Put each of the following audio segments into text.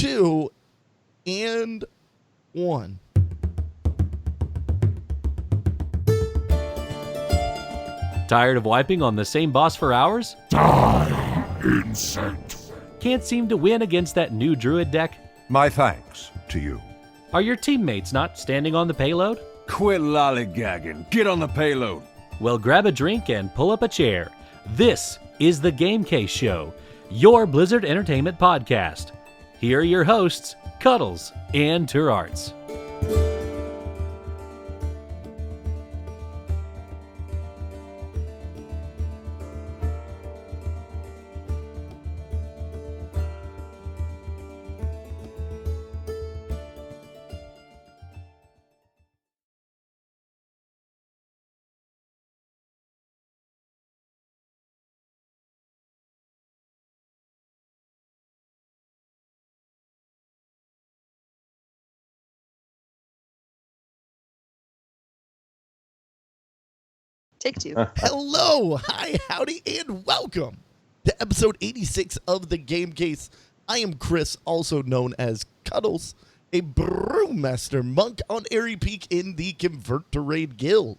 2, and 1. Tired of wiping on the same boss for hours? Die, insect. Can't seem to win against that new druid deck? My thanks to you. Are your teammates not standing on the payload? Quit lollygagging. Get on the payload. Well, grab a drink and pull up a chair. This is the Game Case Show, your Blizzard Entertainment podcast. Here are your hosts, Cuddles and Turarts. Take 2. Hello, hi, howdy, and welcome to episode 86 of the Game Case. I am Chris, also known as Cuddles, a brewmaster monk on Airy Peak in the Convert to Raid Guild.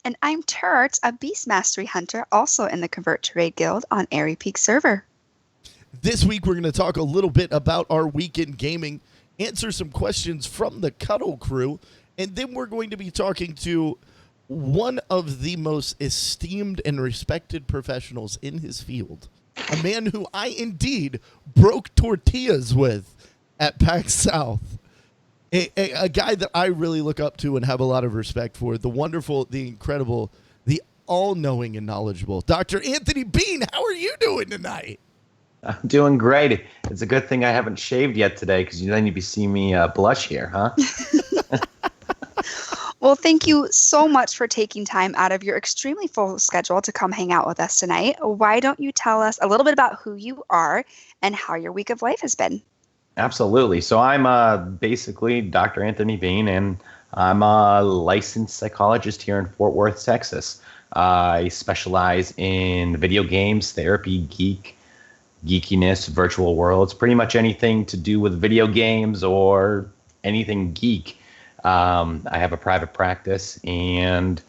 And I'm Turarts, a Beast Mastery Hunter, also in the Convert to Raid Guild on Airy Peak server. This week we're going to talk a little bit about our weekend gaming, answer some questions from the Cuddle crew, and then we're going to be talking to one of the most esteemed and respected professionals in his field, a man who I indeed broke tortillas with at PAX South, a guy that I really look up to and have a lot of respect for, the wonderful, the incredible, the all-knowing and knowledgeable Dr. Anthony Bean. How are you doing tonight? I'm doing great. It's a good thing I haven't shaved yet today, because then you'd be seeing me blush here, huh? Well, thank you so much for taking time out of your extremely full schedule to come hang out with us tonight. Why don't you tell us a little bit about who you are and how your week of life has been? Absolutely. So I'm basically Dr. Anthony Bean, and I'm a licensed psychologist here in Fort Worth, Texas. I specialize in video games, therapy, geekiness, virtual worlds, pretty much anything to do with video games or anything geek. I have a private practice, and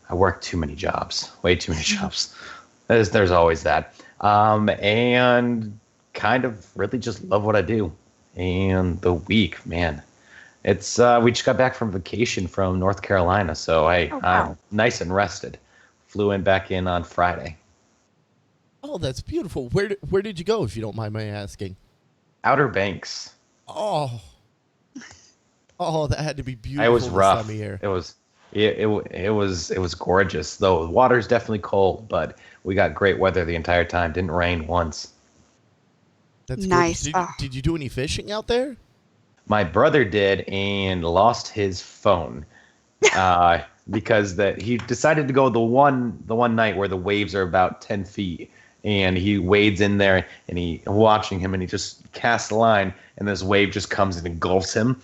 I work too many jobs, way too many jobs. There's always that. And kind of really just love what I do. And the week, man, it's we just got back from vacation from North Carolina, so I'm nice and rested. Flew back in on Friday. Oh, that's beautiful. Where did you go, if you don't mind my asking? Outer Banks. Oh, that had to be beautiful. It was rough. This time of year. It was gorgeous, though. The water's definitely cold, but we got great weather the entire time. Didn't rain once. That's nice. Did you do any fishing out there? My brother did, and lost his phone because he decided to go the one night where the waves are about 10 feet, and he wades in there, and watching him, and he just casts a line, and this wave just comes and engulfs him.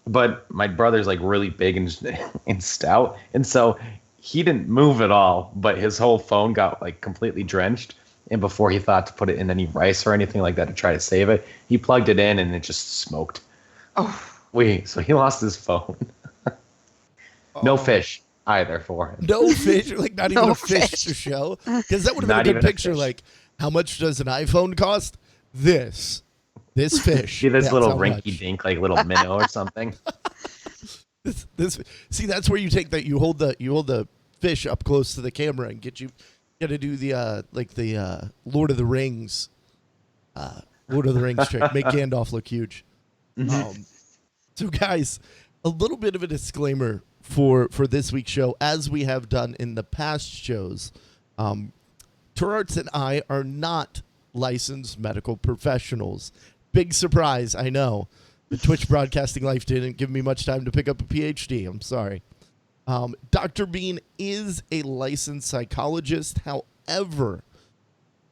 But my brother's like really big and stout, and so he didn't move at all, but his whole phone got like completely drenched. And before he thought to put it in any rice or anything like that to try to save it, he plugged it in and it just smoked. So he lost his phone. No fish either for him. No fish, like not even No a fish fish. to show, because that would have Not been a even good a picture. fish. Like, how much does an iPhone cost? This fish. See this That's little how much. rinky-dink, like little minnow or something. See, that's where you take that. You hold the fish up close to the camera and got to do the Lord of the Rings trick. Make Gandalf look huge. So guys, a little bit of a disclaimer for this week's show, as we have done in the past shows. Turarts and I are not licensed medical professionals. Big surprise, I know. The Twitch broadcasting life didn't give me much time to pick up a PhD. I'm sorry. Dr. Bean is a licensed psychologist. However,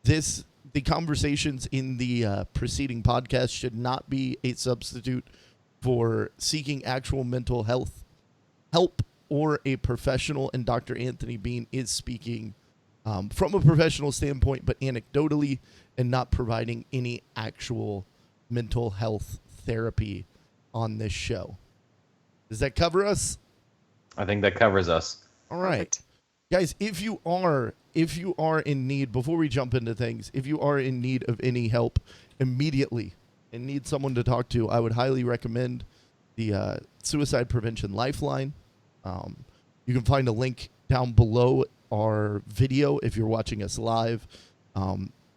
the conversations in the preceding podcast should not be a substitute for seeking actual mental health help or a professional. And Dr. Anthony Bean is speaking from a professional standpoint, but anecdotally, and not providing any actual mental health therapy on this show. Does that cover us? I think that covers us. All right. Perfect. Guys, if you are in need, before we jump into things, if you are in need of any help immediately and need someone to talk to, I would highly recommend the Suicide Prevention Lifeline. You can find a link down below our video if you're watching us live.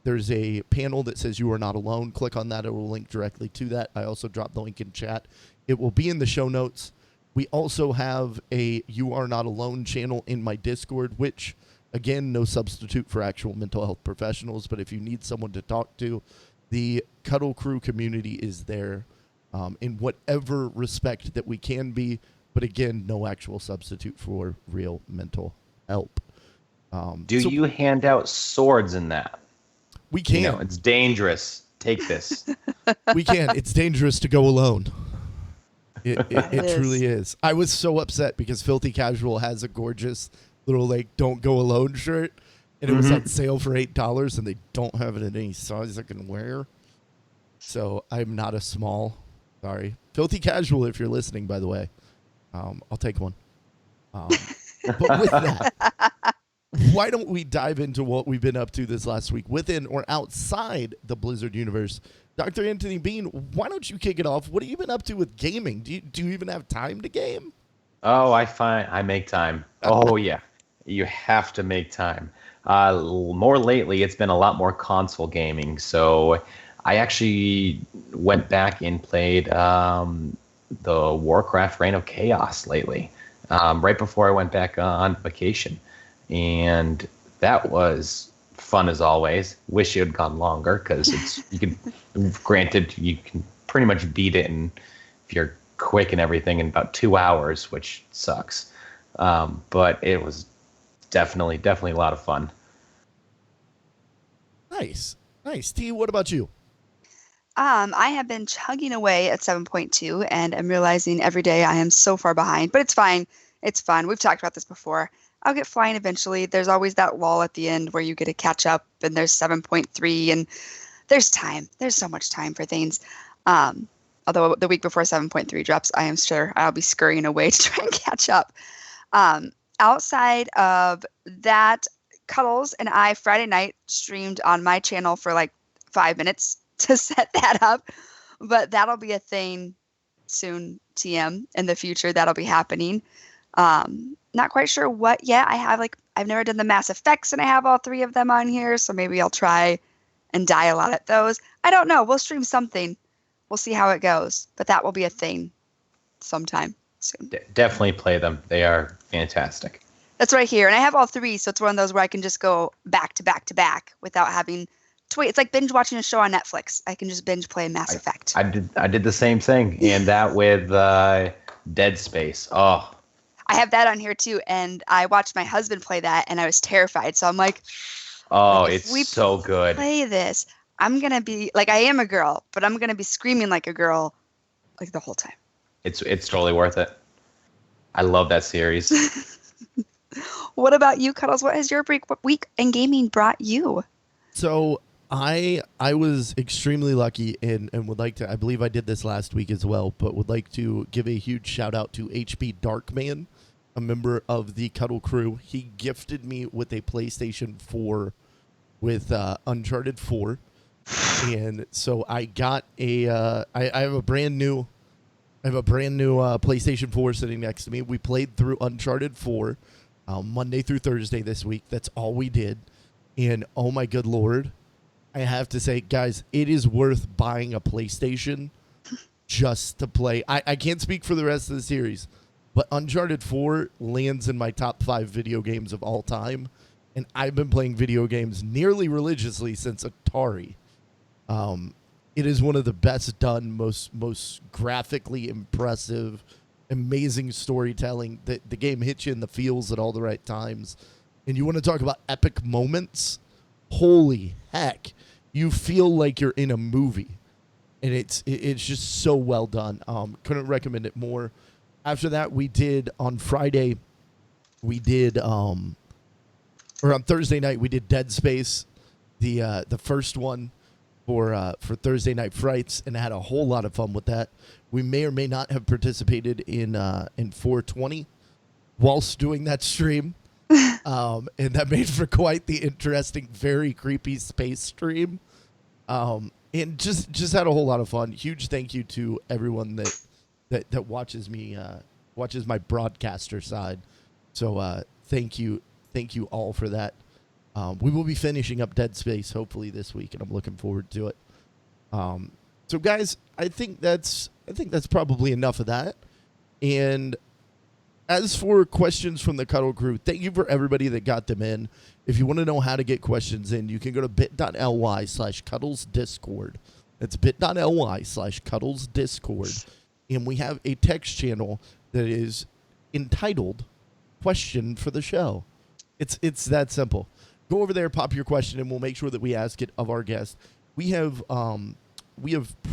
There's a panel that says you are not alone. Click on that. It will link directly to that. I also dropped the link in chat. It will be in the show notes. We also have a You Are Not Alone channel in my Discord, which, again, no substitute for actual mental health professionals. But if you need someone to talk to, the Cuddle Crew community is there in whatever respect that we can be. But again, no actual substitute for real mental help. Do you hand out swords in that? We can. You know, it's dangerous. Take this. We can. It's dangerous to go alone. It is. truly is. I was so upset because Filthy Casual has a gorgeous little like "Don't Go Alone" shirt, and it was on sale for $8, and they don't have it in any size I can wear. So I'm not a small. Sorry, Filthy Casual. If you're listening, by the way, I'll take one. But with that, why don't we dive into what we've been up to this last week within or outside the Blizzard universe? Dr. Anthony Bean, why don't you kick it off? What have you been up to with gaming? Do you even have time to game? Oh, I make time. Oh, yeah. You have to make time. More lately, it's been a lot more console gaming. So I actually went back and played the Warcraft Reign of Chaos lately, right before I went back on vacation. And that was fun as always. Wish it had gone longer because granted, you can pretty much beat it if you're quick and everything in about 2 hours, which sucks. But it was definitely a lot of fun. Nice. T, what about you? I have been chugging away at 7.2, and I'm realizing every day I am so far behind, but it's fine. It's fun. We've talked about this before. I'll get flying eventually. There's always that lull at the end where you get to catch up, and there's 7.3, and there's time. There's so much time for things. Although the week before 7.3 drops, I am sure I'll be scurrying away to try and catch up. Outside of that, Cuddles and I Friday night streamed on my channel for like 5 minutes to set that up, but that'll be a thing soon, TM, in the future. That'll be happening. Not quite sure what yet. I've never done the Mass Effects, and I have all 3 of them on here, so maybe I'll try and dial out at those. I don't know. We'll stream something. We'll see how it goes, but that will be a thing sometime soon. Definitely play them. They are fantastic. That's right here, and I have all 3, so it's one of those where I can just go back to back to back without having to wait. It's like binge watching a show on Netflix. I can just binge play Mass Effect. I did the same thing, and that with Dead Space. Oh, I have that on here too, and I watched my husband play that, and I was terrified. So I'm like, it's so good. Play this. I'm gonna be like, I am a girl, but I'm gonna be screaming like a girl, like the whole time. It's totally worth it. I love that series. What about you, Cuddles? What has your week in gaming brought you? So I was extremely lucky and would like to, I believe I did this last week as well, but would like to give a huge shout out to HB Darkman, a member of the Cuddle Crew. He gifted me with a PlayStation 4 with Uncharted 4. And so I got I have a brand new PlayStation 4 sitting next to me. We played through Uncharted 4 Monday through Thursday this week. That's all we did. And oh my good Lord, I have to say, guys, it is worth buying a PlayStation just to play. I can't speak for the rest of the series, but Uncharted 4 lands in my top 5 video games of all time. And I've been playing video games nearly religiously since Atari. It is one of the best done, most graphically impressive, amazing storytelling. The game hits you in the feels at all the right times. And you want to talk about epic moments? Holy heck. You feel like you're in a movie. And it's just so well done. Couldn't recommend it more. After that, we did on Friday, or on Thursday night, we did Dead Space, the first one. for Thursday Night Frights and had a whole lot of fun with that. We may or may not have participated in 420 whilst doing that stream. And that made for quite the interesting, very creepy space stream. And just had a whole lot of fun. Huge thank you to everyone that watches me, watches my broadcaster side. So thank you all for that. We will be finishing up Dead Space hopefully this week, and I'm looking forward to it. So guys, I think that's probably enough of that. And as for questions from the Cuddle crew, thank you for everybody that got them in. If you want to know how to get questions in, you can go to bit.ly/cuddlesdiscord. That's bit.ly/cuddlesdiscord. And we have a text channel that is entitled Question for the Show. It's that simple. Go over there, pop your question, and we'll make sure that we ask it of our guest. We have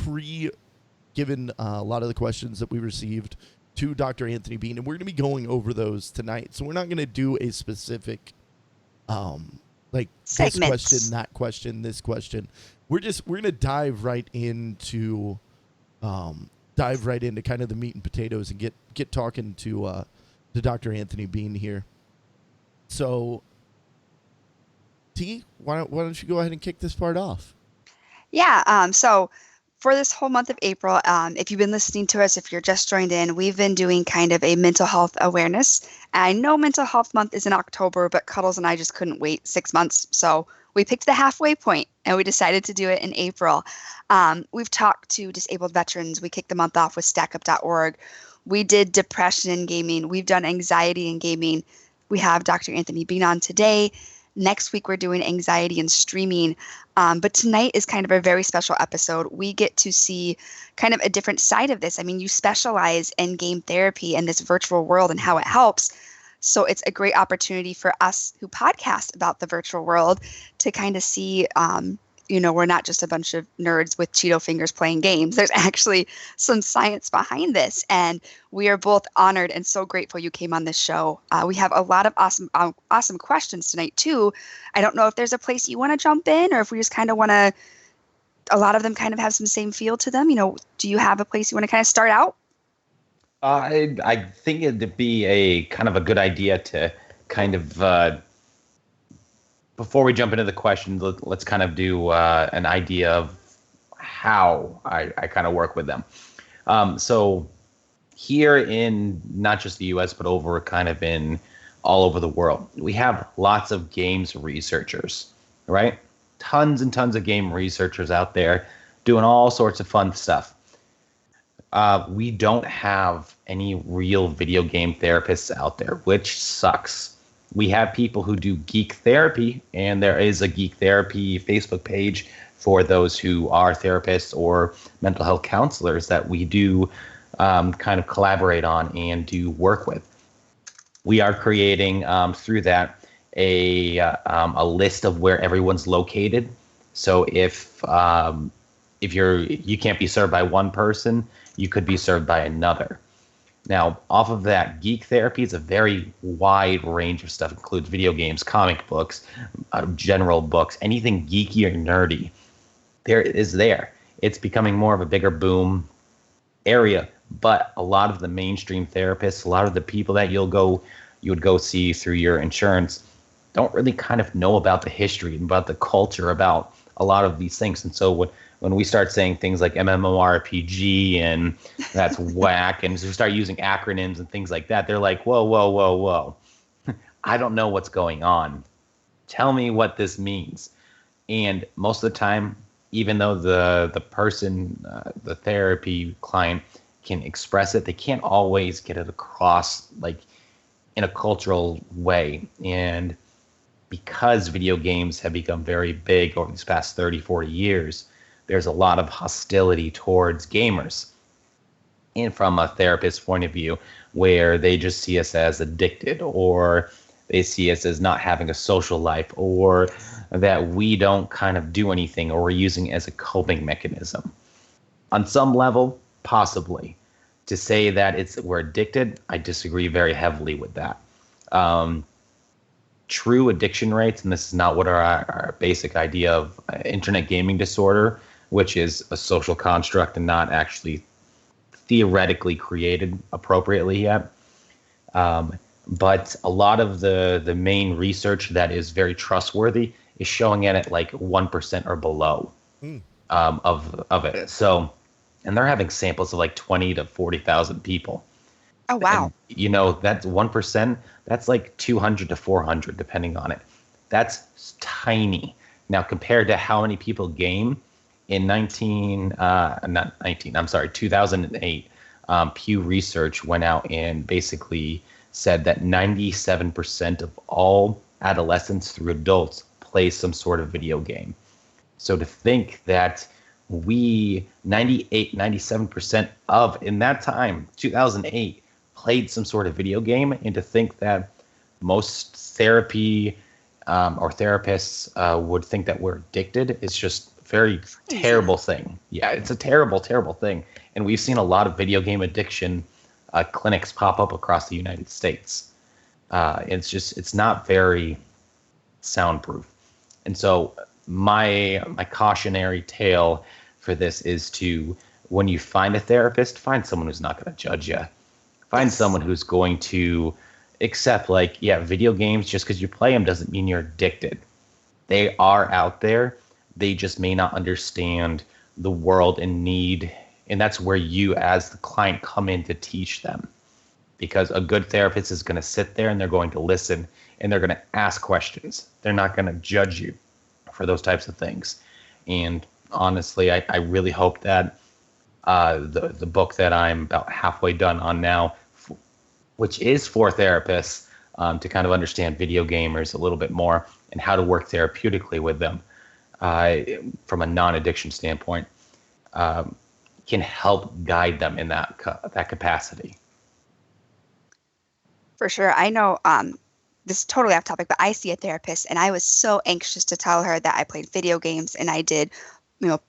pre-given a lot of the questions that we received to Dr. Anthony Bean, and we're going to be going over those tonight. So we're not going to do a specific, like segments. This question, that question, this question. We're going to dive right into kind of the meat and potatoes and get talking to Dr. Anthony Bean here. So, T, why don't you go ahead and kick this part off? Yeah. So for this whole month of April, if you've been listening to us, if you're just joined in, we've been doing kind of a mental health awareness. I know Mental Health Month is in October, but Cuddles and I just couldn't wait 6 months. So we picked the halfway point and we decided to do it in April. We've talked to disabled veterans. We kicked the month off with StackUp.org. We did depression in gaming. We've done anxiety in gaming. We have Dr. Anthony Bean on today. Next week, we're doing anxiety and streaming. But tonight is kind of a very special episode. We get to see kind of a different side of this. I mean, you specialize in game therapy and this virtual world and how it helps. So it's a great opportunity for us who podcast about the virtual world to kind of see, we're not just a bunch of nerds with Cheeto fingers playing games. There's actually some science behind this. And we are both honored and so grateful you came on this show. We have a lot of awesome questions tonight, too. I don't know if there's a place you want to jump in or if we just kind of want to, a lot of them kind of have some same feel to them. Do you have a place you want to kind of start out? I think it'd be a kind of a good idea to kind of, before we jump into the questions, let's kind of do an idea of how I kind of work with them. So here in not just the U.S., but over kind of in all over the world, we have lots of games researchers, right? Tons and tons of game researchers out there doing all sorts of fun stuff. We don't have any real video game therapists out there, which sucks. We have people who do geek therapy, and there is a geek therapy Facebook page for those who are therapists or mental health counselors that we do kind of collaborate on and do work with. We are creating through that a list of where everyone's located. So if you can't be served by one person, you could be served by another. Now, off of that, geek therapy is a very wide range of stuff. It includes video games, comic books, general books, anything geeky or nerdy. There. It's becoming more of a bigger boom area. But a lot of the mainstream therapists, a lot of the people that you would go see through your insurance, don't really kind of know about the history and about the culture about a lot of these things. And so when we start saying things like MMORPG and that's whack, and we start using acronyms and things like that, they're like, whoa. I don't know what's going on. Tell me what this means. And most of the time, even though the person, the therapy client can express it, they can't always get it across like in a cultural way. And because video games have become very big over these past 30, 40 years, there's a lot of hostility towards gamers. And from a therapist's point of view, where they just see us as addicted, or they see us as not having a social life, or that we don't kind of do anything, or we're using it as a coping mechanism. On some level, possibly. To say that we're addicted, I disagree very heavily with that. true addiction rates, and this is not what our basic idea of internet gaming disorder, which is a social construct and not actually theoretically created appropriately yet. But a lot of the main research that is very trustworthy is showing it at like 1% or below of it. So, and they're having samples of like 20 to 40,000 people. Oh, wow. And, that's 1%. That's like 200 to 400, depending on it. That's tiny. Now, compared to how many people game in 2008, Pew Research went out and basically said that 97% of all adolescents through adults play some sort of video game. So to think that 97% of, in that time, 2008, played some sort of video game, and to think that most therapy or therapists would think that we're addicted is just a very terrible thing. Yeah, it's a terrible, terrible thing. And we've seen a lot of video game addiction clinics pop up across the United States. It's not very soundproof. And so my cautionary tale for this is to, when you find a therapist, find someone who's not going to judge you. Find someone who's going to accept, like, yeah, video games, just because you play them doesn't mean you're addicted. They are out there. They just may not understand the world and need. And that's where you, as the client, come in to teach them. Because a good therapist is going to sit there and they're going to listen and they're going to ask questions. They're not going to judge you for those types of things. And honestly, I really hope that the book that I'm about halfway done on now, which is for therapists to kind of understand video gamers a little bit more and how to work therapeutically with them from a non-addiction standpoint, can help guide them in that capacity. For sure. I know this is totally off topic, but I see a therapist and I was so anxious to tell her that I played video games, and I did, but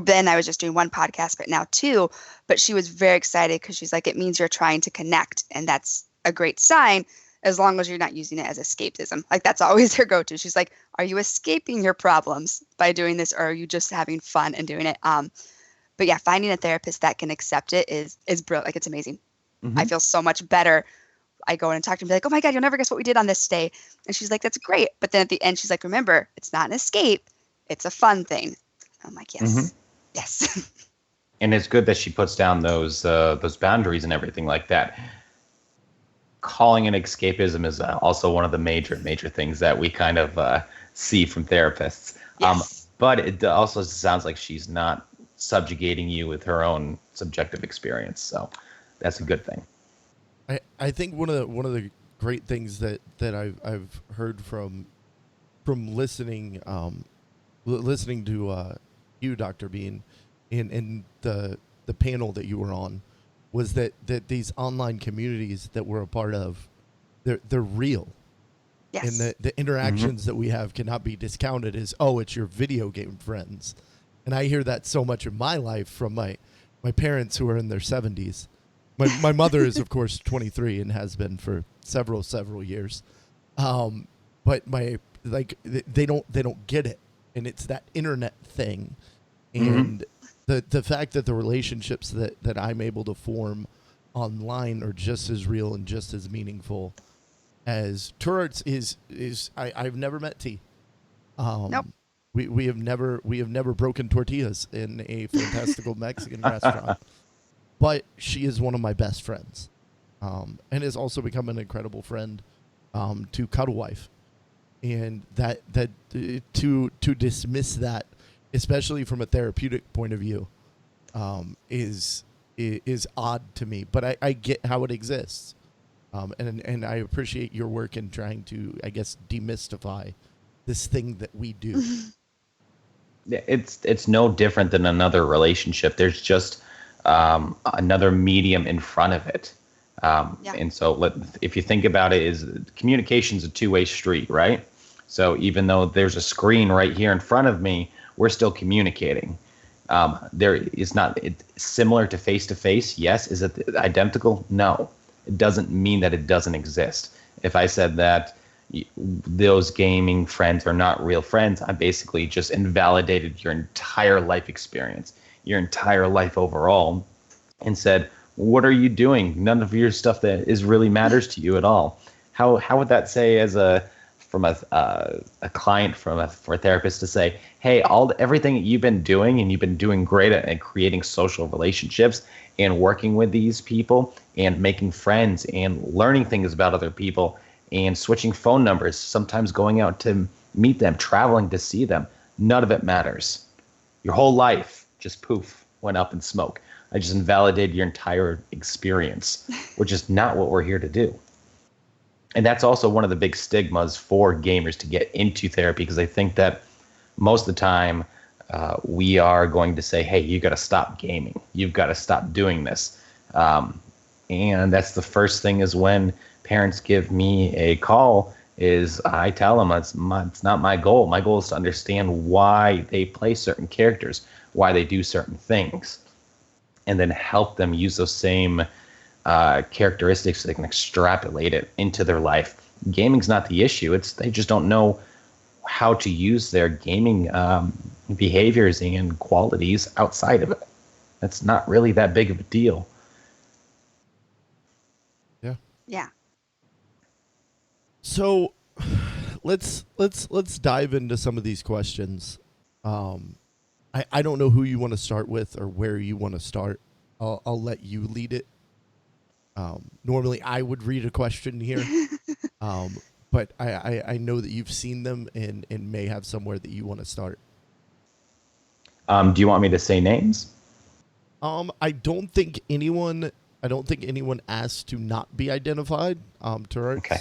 then I was just doing one podcast, but now two. But she was very excited because she's like, it means you're trying to connect. And that's a great sign, as long as you're not using it as escapism. Like, that's always her go-to. She's like, are you escaping your problems by doing this, or are you just having fun and doing it? But yeah, finding a therapist that can accept it is brilliant. Like, it's amazing. Mm-hmm. I feel so much better. I go in and talk to her and be like, oh my God, you'll never guess what we did on this day. And she's like, that's great. But then at the end, she's like, remember, it's not an escape. It's a fun thing. I'm like, yes, mm-hmm. Yes. And it's good that she puts down those boundaries and everything like that. Calling it escapism is also one of the major things that we kind of see from therapists. Yes. But it also sounds like she's not subjugating you with her own subjective experience. So that's a good thing. I think one of the great things that I've heard from listening to you, Dr. Bean, and the panel that you were on, was that these online communities that we're a part of, they're real. Yes. And the interactions mm-hmm. that we have cannot be discounted as, oh, it's your video game friends. And I hear that so much in my life from my parents who are in their 70s. My mother is, of course, 23 and has been for several years. But they don't get it. And it's that internet thing. And mm-hmm. the fact that the relationships that I'm able to form online are just as real and just as meaningful as Turart's is. I've never met T. Nope. We have never broken tortillas in a fantastical Mexican restaurant. But she is one of my best friends, and has also become an incredible friend to Cuddle Wife. And that to dismiss that, especially from a therapeutic point of view, is odd to me. But I get how it exists, and I appreciate your work in trying to, I guess, demystify this thing that we do. It's no different than another relationship. There's just another medium in front of it. And so if you think about it, is communication's a two-way street, right? So even though there's a screen right here in front of me, we're still communicating. There is not, it's similar to face-to-face. Yes. Is it identical? No. It doesn't mean that it doesn't exist. If I said that, those gaming friends are not real friends. I basically just invalidated your entire life experience, your entire life overall, and said, what are you doing? None of your stuff that is really matters to you at all. How would that say as from a client, for a therapist to say, hey, everything that you've been doing, and you've been doing great at creating social relationships and working with these people and making friends and learning things about other people and switching phone numbers, sometimes going out to meet them, traveling to see them. None of it matters. Your whole life just poof, went up in smoke. I just invalidated your entire experience, which is not what we're here to do. And that's also one of the big stigmas for gamers to get into therapy, because I think that most of the time we are going to say, hey, you got to stop gaming. You've got to stop doing this. And that's the first thing is when parents give me a call is I tell them it's not my goal. My goal is to understand why they play certain characters, why they do certain things, and then help them use those same characteristics so they can extrapolate it into their life. Gaming's not the issue. They just don't know how to use their gaming behaviors and qualities outside of it. That's not really that big of a deal. Yeah. So let's dive into some of these questions. I don't know who you want to start with or where you want to start. I'll let you lead it. Normally I would read a question here, but I know that you've seen them and may have somewhere that you want to start. Do you want me to say names? I don't think anyone asked to not be identified. Okay.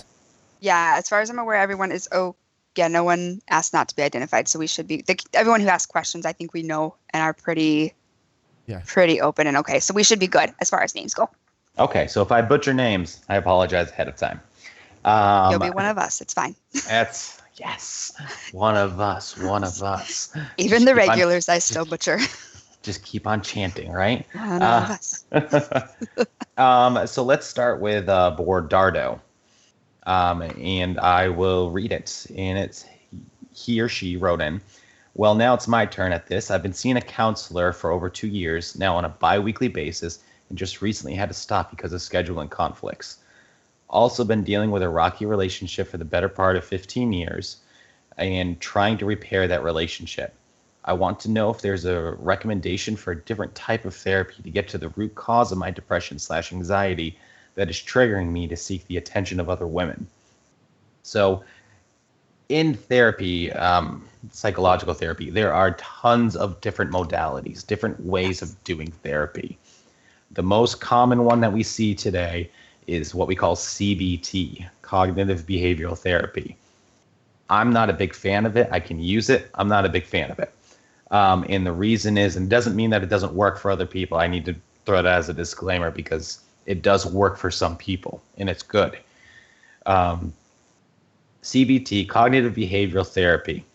Yeah, as far as I'm aware, everyone is no one asked not to be identified, so we should be everyone who asked questions, I think we know and are pretty open and okay, so we should be good as far as names go. Okay, so if I butcher names, I apologize ahead of time. You'll be one of us. It's fine. That's yes, one of us. Even the regulars, I still butcher. Just keep on chanting, right? One of us. So let's start with Bordardo. And I will read it. And it's he or she wrote in, well, now it's my turn at this. I've been seeing a counselor for over 2 years now on a bi-weekly basis, and just recently had to stop because of scheduling conflicts. Also been dealing with a rocky relationship for the better part of 15 years and trying to repair that relationship. I want to know if there's a recommendation for a different type of therapy to get to the root cause of my depression/anxiety that is triggering me to seek the attention of other women. So in therapy, psychological therapy, there are tons of different modalities, different ways of doing therapy. The most common one that we see today is what we call CBT, cognitive behavioral therapy. I'm not a big fan of it. I can use it. I'm not a big fan of it. And the reason is, and it doesn't mean that it doesn't work for other people. I need to throw it as a disclaimer because it does work for some people and it's good. CBT, cognitive behavioral therapy,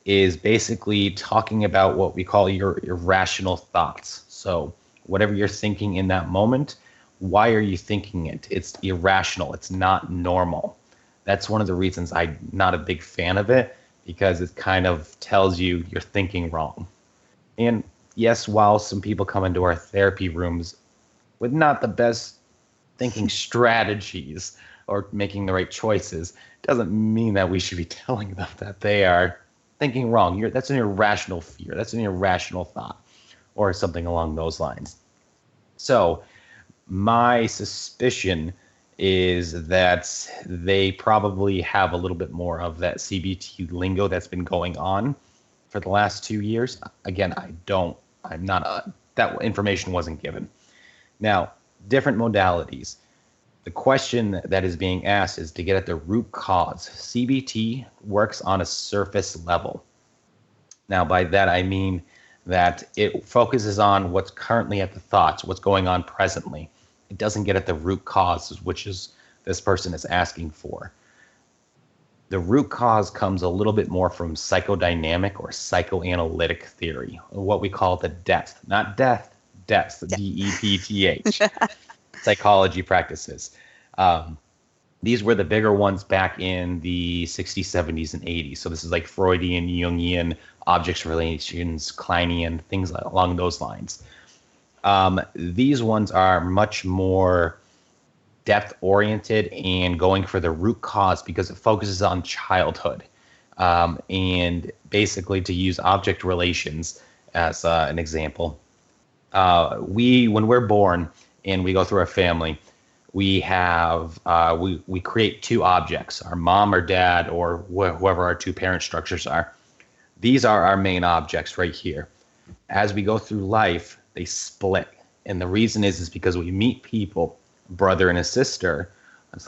is basically talking about what we call your irrational thoughts. So whatever you're thinking in that moment, why are you thinking it? It's irrational. It's not normal. That's one of the reasons I'm not a big fan of it, because it kind of tells you you're thinking wrong. And yes, while some people come into our therapy rooms with not the best thinking strategies or making the right choices, doesn't mean that we should be telling them that they are thinking wrong. That's an irrational fear. That's an irrational thought or something along those lines. So my suspicion is that they probably have a little bit more of that CBT lingo that's been going on for the last 2 years. Again, that information wasn't given. Now, different modalities. The question that is being asked is to get at the root cause. CBT works on a surface level. Now, by that, I mean that it focuses on what's currently at the thoughts, what's going on presently. It doesn't get at the root causes, which is this person is asking for. The root cause comes a little bit more from psychodynamic or psychoanalytic theory, what we call the depth, not death, depth, DEPTH, psychology practices. These were the bigger ones back in the 60s, 70s, and 80s. So this is like Freudian, Jungian, objects relations, Kleinian, things along those lines. These ones are much more depth-oriented and going for the root cause because it focuses on childhood. And basically, to use object relations as an example, when we're born and we go through our family, we have we create two objects, our mom or dad or whoever our two parent structures are. These are our main objects right here. As we go through life, they split. And the reason is because we meet people, brother and a sister,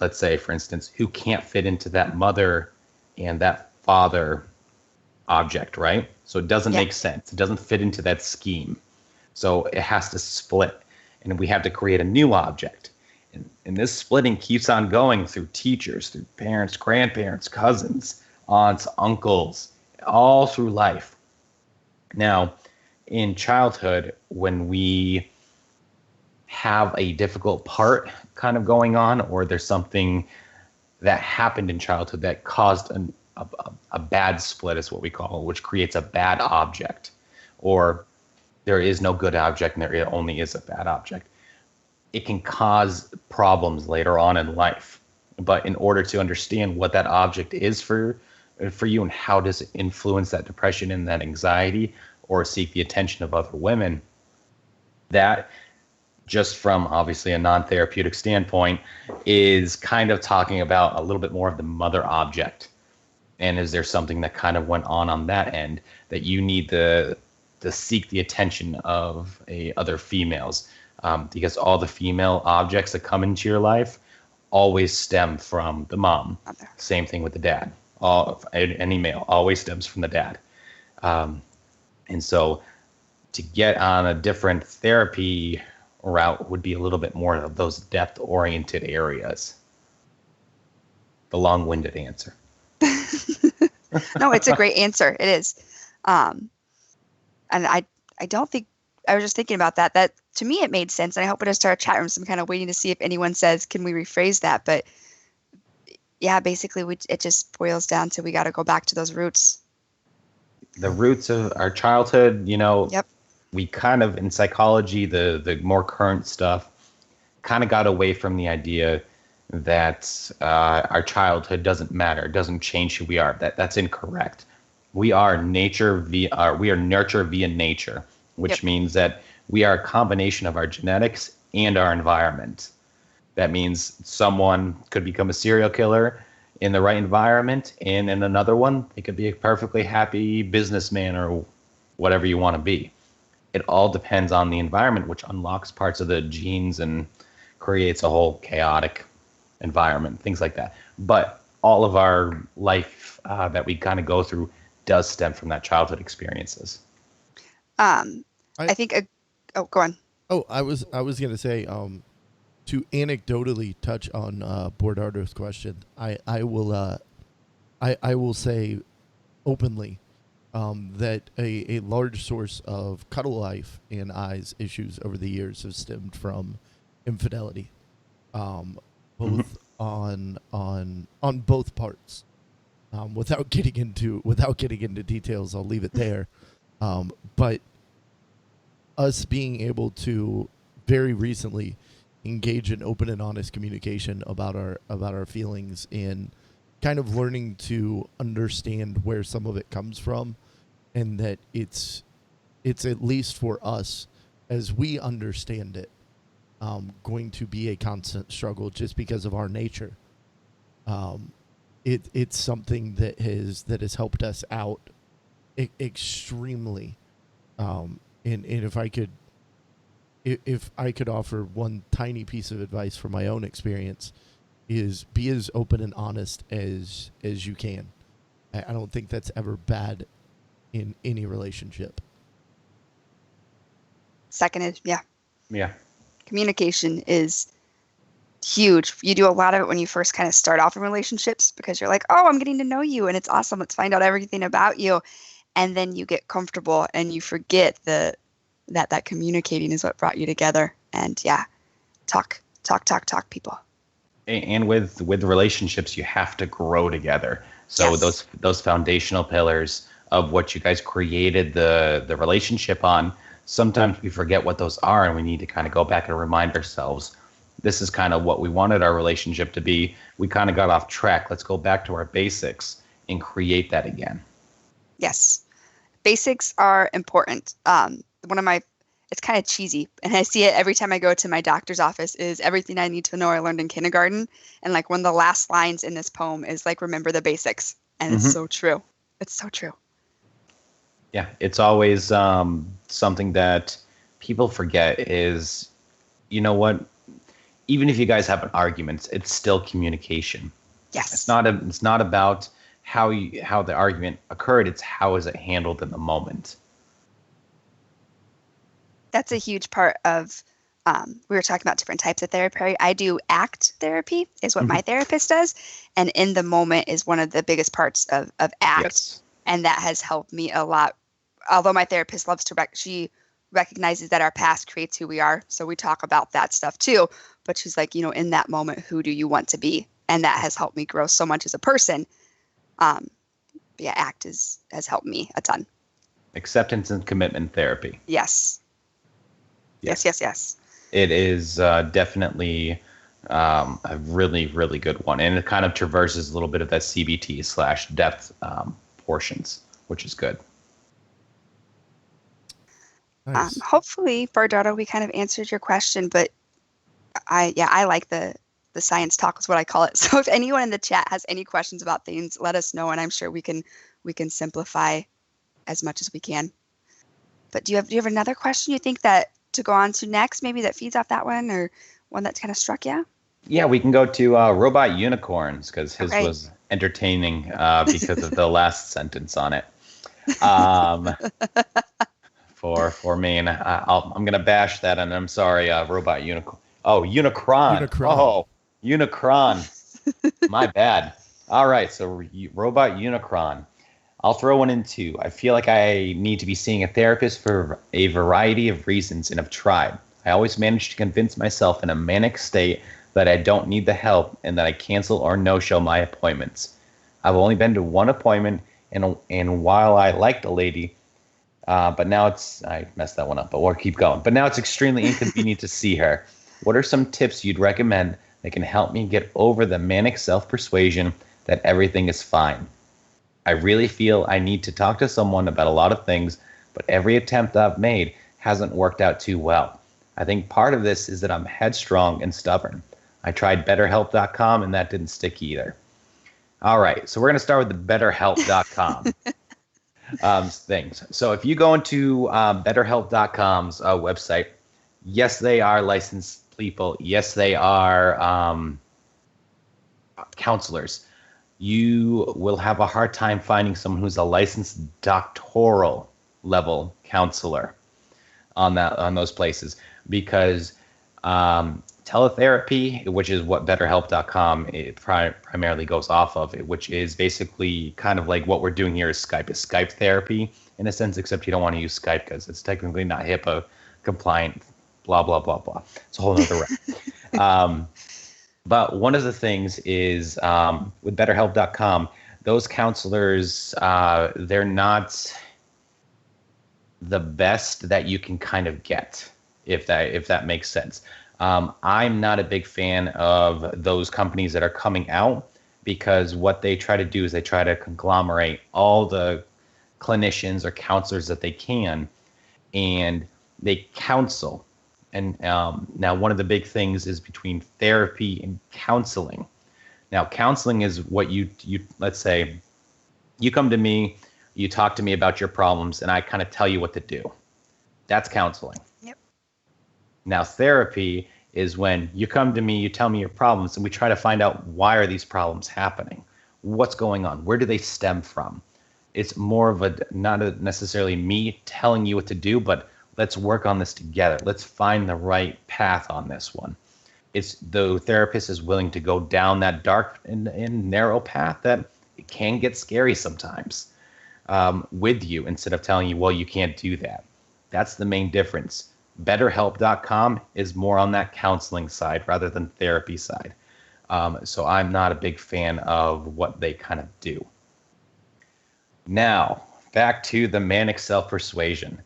let's say, for instance, who can't fit into that mother and that father object, right? So it doesn't make sense. It doesn't fit into that scheme. So it has to split. And we have to create a new object. And this splitting keeps on going through teachers, through parents, grandparents, cousins, aunts, uncles, all through life. Now, in childhood, when we have a difficult part kind of going on, or there's something that happened in childhood that caused a bad split, is what we call it, which creates a bad object, or there is no good object and there only is a bad object. It can cause problems later on in life. But in order to understand what that object is for you and how does it influence that depression and that anxiety or seek the attention of other women, that just from obviously a non-therapeutic standpoint is kind of talking about a little bit more of the mother object. And is there something that kind of went on that end that you need to seek the attention of other females? Because all the female objects that come into your life always stem from the mom. Same thing with the dad. Any male always stems from the dad. And so to get on a different therapy route would be a little bit more of those depth-oriented areas. The long-winded answer. No, it's a great answer. It is. And I don't think, I was just thinking about that. That to me, it made sense. And I hope it does start a chat room. So I'm kind of waiting to see if anyone says, can we rephrase that? But yeah, basically it just boils down to, we got to go back to those roots. The roots of our childhood, Yep. We kind of, in psychology, the more current stuff, kind of got away from the idea that our childhood doesn't matter, doesn't change who we are. That's incorrect. We are nurture via nature, which means that we are a combination of our genetics and our environment. That means someone could become a serial killer in the right environment, and in another one, they could be a perfectly happy businessman or whatever you want to be. It all depends on the environment, which unlocks parts of the genes and creates a whole chaotic environment, things like that. But all of our life that we kind of go through does stem from that childhood experiences. I think, go on. Oh, I was gonna say, to anecdotally touch on Bordardo's question, I will say openly that a large source of Cuddle Life and I's issues over the years have stemmed from infidelity, both on both parts. Without getting into details, I'll leave it there. But us being able to very recently engage in open and honest communication about our feelings and kind of learning to understand where some of it comes from, and that it's at least for us, as we understand it, going to be a constant struggle just because of our nature. It's something that has helped us out extremely. And if I could offer one tiny piece of advice from my own experience, is be as open and honest as you can. I don't think that's ever bad in any relationship. Seconded, yeah. Yeah. Communication is huge. You do a lot of it when you first kind of start off in relationships, because you're like, oh, I'm getting to know you and it's awesome. Let's find out everything about you. And then you get comfortable and you forget that communicating is what brought you together. And yeah, talk, people. And with relationships, you have to grow together. So Yes. those foundational pillars of what you guys created the relationship on, sometimes we forget what those are, and we need to kind of go back and remind ourselves, this is kind of what we wanted our relationship to be. We kind of got off track. Let's go back to our basics and create that again. Yes. Basics are important. One of my, it's kind of cheesy, and I see it every time I go to my doctor's office, is everything I need to know I learned in kindergarten. And like one of the last lines in this poem is like, remember the basics. And it's so true. It's so true. Yeah, it's always something that people forget is, you know what? Even if you guys have an argument, it's still communication. Yes. It's not about how the argument occurred. It's how is it handled in the moment. That's a huge part of, we were talking about different types of therapy. I do ACT therapy is what my therapist does. And in the moment is one of the biggest parts of ACT. Yes. And that has helped me a lot. Although my therapist loves to, she recognizes that our past creates who we are. So we talk about that stuff too. But she's like, in that moment, who do you want to be? And that has helped me grow so much as a person. Yeah, ACT has helped me a ton. Acceptance and commitment therapy. Yes. Yes. It is definitely a really, really good one. And it kind of traverses a little bit of that CBT / depth portions, which is good. Nice. Hopefully, Bardotto, we kind of answered your question, but I like the science talk is what I call it. So if anyone in the chat has any questions about things, let us know, and I'm sure we can simplify as much as we can. But do you have another question you think that to go on to next, maybe that feeds off that one, or one that kind of struck you? Yeah, we can go to Robot Unicorns, because his Okay. was entertaining because of the last sentence on it. For me, and I'm gonna bash that, and I'm sorry, Robot Unicorn. Oh, Unicron. Unicron. Oh, Unicron. My bad. All right, so Robot Unicron. I'll throw one in too. I feel like I need to be seeing a therapist for a variety of reasons, and have tried. I always manage to convince myself in a manic state that I don't need the help, and that I cancel or no-show my appointments. I've only been to one appointment, and while I like the lady, but now I messed that one up, but we'll keep going. But now it's extremely inconvenient to see her. What are some tips you'd recommend that can help me get over the manic self-persuasion that everything is fine? I really feel I need to talk to someone about a lot of things, but every attempt I've made hasn't worked out too well. I think part of this is that I'm headstrong and stubborn. I tried BetterHelp.com, and that didn't stick either. All right, so we're going to start with the BetterHelp.com things. So if you go into BetterHelp.com's website, yes, they are licensed people. Yes, they are counselors. You will have a hard time finding someone who's a licensed doctoral level counselor on those places, because teletherapy, which is what BetterHelp.com primarily goes off of, which is basically kind of like what we're doing here is Skype therapy in a sense, except you don't want to use Skype because it's technically not HIPAA compliant, blah, blah, blah, blah. It's a whole nother round. But one of the things is with BetterHelp.com, those counselors, they're not the best that you can kind of get, if that makes sense. I'm not a big fan of those companies that are coming out, because what they try to do is they try to conglomerate all the clinicians or counselors that they can, and they counsel. And now one of the big things is between therapy and counseling. Now, counseling is what you let's say you come to me, you talk to me about your problems, and I kind of tell you what to do. That's counseling. Yep. Now, therapy is when you come to me, you tell me your problems, and we try to find out, why are these problems happening? What's going on? Where do they stem from? It's more of not necessarily me telling you what to do, but let's work on this together. Let's find the right path on this one. It's the therapist is willing to go down that dark and narrow path that it can get scary sometimes with you, instead of telling you, well, you can't do that. That's the main difference. BetterHelp.com is more on that counseling side rather than therapy side. So I'm not a big fan of what they kind of do. Now, back to the manic self-persuasion.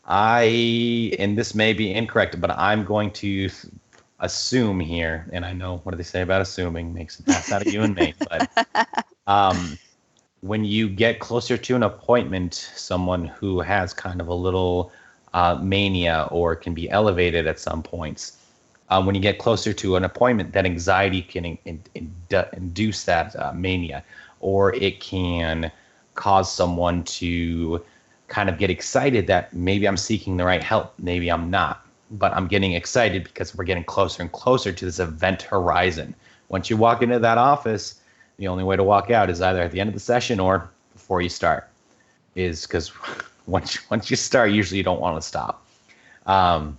And this may be incorrect, but I'm going to assume here, and I know what do they say about assuming, makes an ass out of you and me, but when you get closer to an appointment, someone who has kind of a little mania or can be elevated at some points, when you get closer to an appointment, that anxiety can induce that mania, or it can cause someone to kind of get excited that maybe I'm seeking the right help, maybe I'm not, but I'm getting excited because we're getting closer and closer to this event horizon. Once you walk into that office, the only way to walk out is either at the end of the session or before you start, is because once you start, usually you don't want to stop. And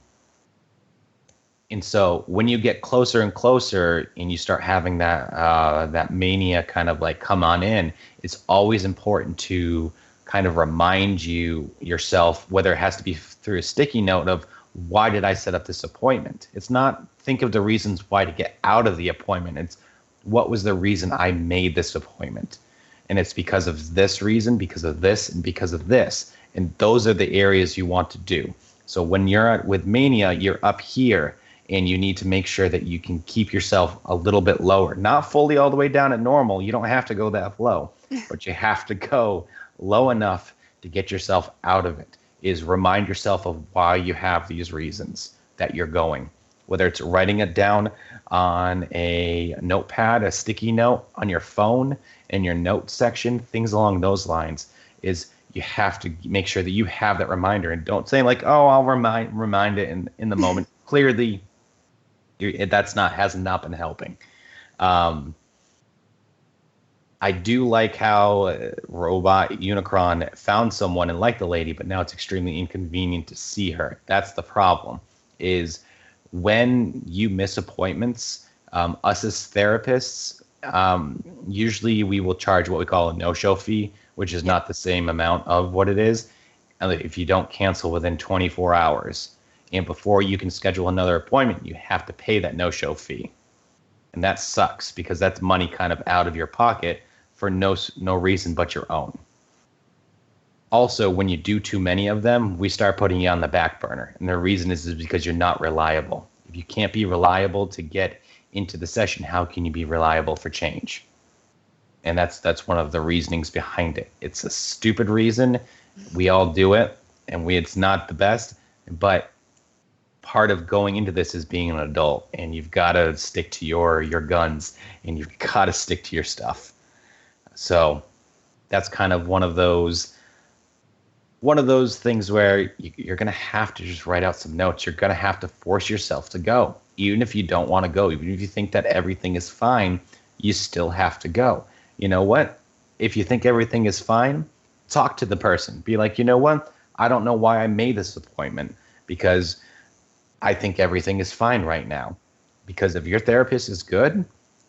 so when you get closer and closer and you start having that mania kind of like come on in, it's always important to kind of remind yourself, whether it has to be through a sticky note of, why did I set up this appointment? It's not think of the reasons why to get out of the appointment. It's what was the reason I made this appointment? And it's because of this reason, because of this, and because of this. And those are the areas you want to do. So when you're with mania, you're up here, and you need to make sure that you can keep yourself a little bit lower. Not fully all the way down at normal. You don't have to go that low, but you have to go low enough to get yourself out of it. Is remind yourself of why you have these reasons that you're going. Whether it's writing it down on a notepad, a sticky note on your phone, in your notes section, things along those lines, is you have to make sure that you have that reminder, and don't say like, oh, I'll remind it in the moment. Clearly, has not been helping. I do like how Robot Unicron found someone and liked the lady, but now it's extremely inconvenient to see her. That's the problem, is when you miss appointments, us as therapists, usually we will charge what we call a no-show fee, which is not the same amount of what it is. And if you don't cancel within 24 hours, and before you can schedule another appointment, you have to pay that no-show fee. And that sucks, because that's money kind of out of your pocket for no reason but your own. Also, when you do too many of them, we start putting you on the back burner. And the reason is because you're not reliable. If you can't be reliable to get into the session, how can you be reliable for change? And that's one of the reasonings behind it. It's a stupid reason. We all do it, and it's not the best. But part of going into this is being an adult, and you've got to stick to your guns, and you've got to stick to your stuff. So that's kind of one of those things where you're going to have to just write out some notes. You're going to have to force yourself to go. Even if you don't want to go, even if you think that everything is fine, you still have to go. You know what? If you think everything is fine, talk to the person. Be like, you know what? I don't know why I made this appointment, because I think everything is fine right now. Because if your therapist is good,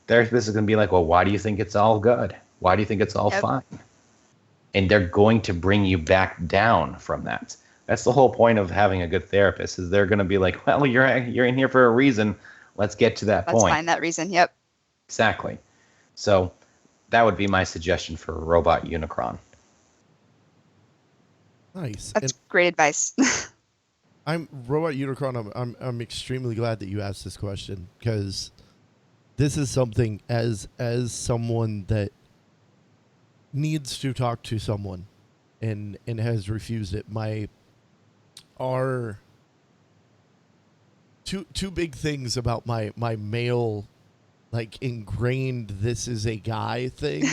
therapist is going to be like, well, why do you think it's all good? Why do you think it's all fine? And they're going to bring you back down from that. That's the whole point of having a good therapist, is they're going to be like, well, you're in here for a reason. Let's get to that point. Let's find that reason. Yep. Exactly. So that would be my suggestion for Robot Unicron. Nice. That's great advice. I'm Robot Unicron. I'm extremely glad that you asked this question, because this is something as someone that needs to talk to someone and has refused it. Are two big things about my male, like, ingrained this is a guy thing.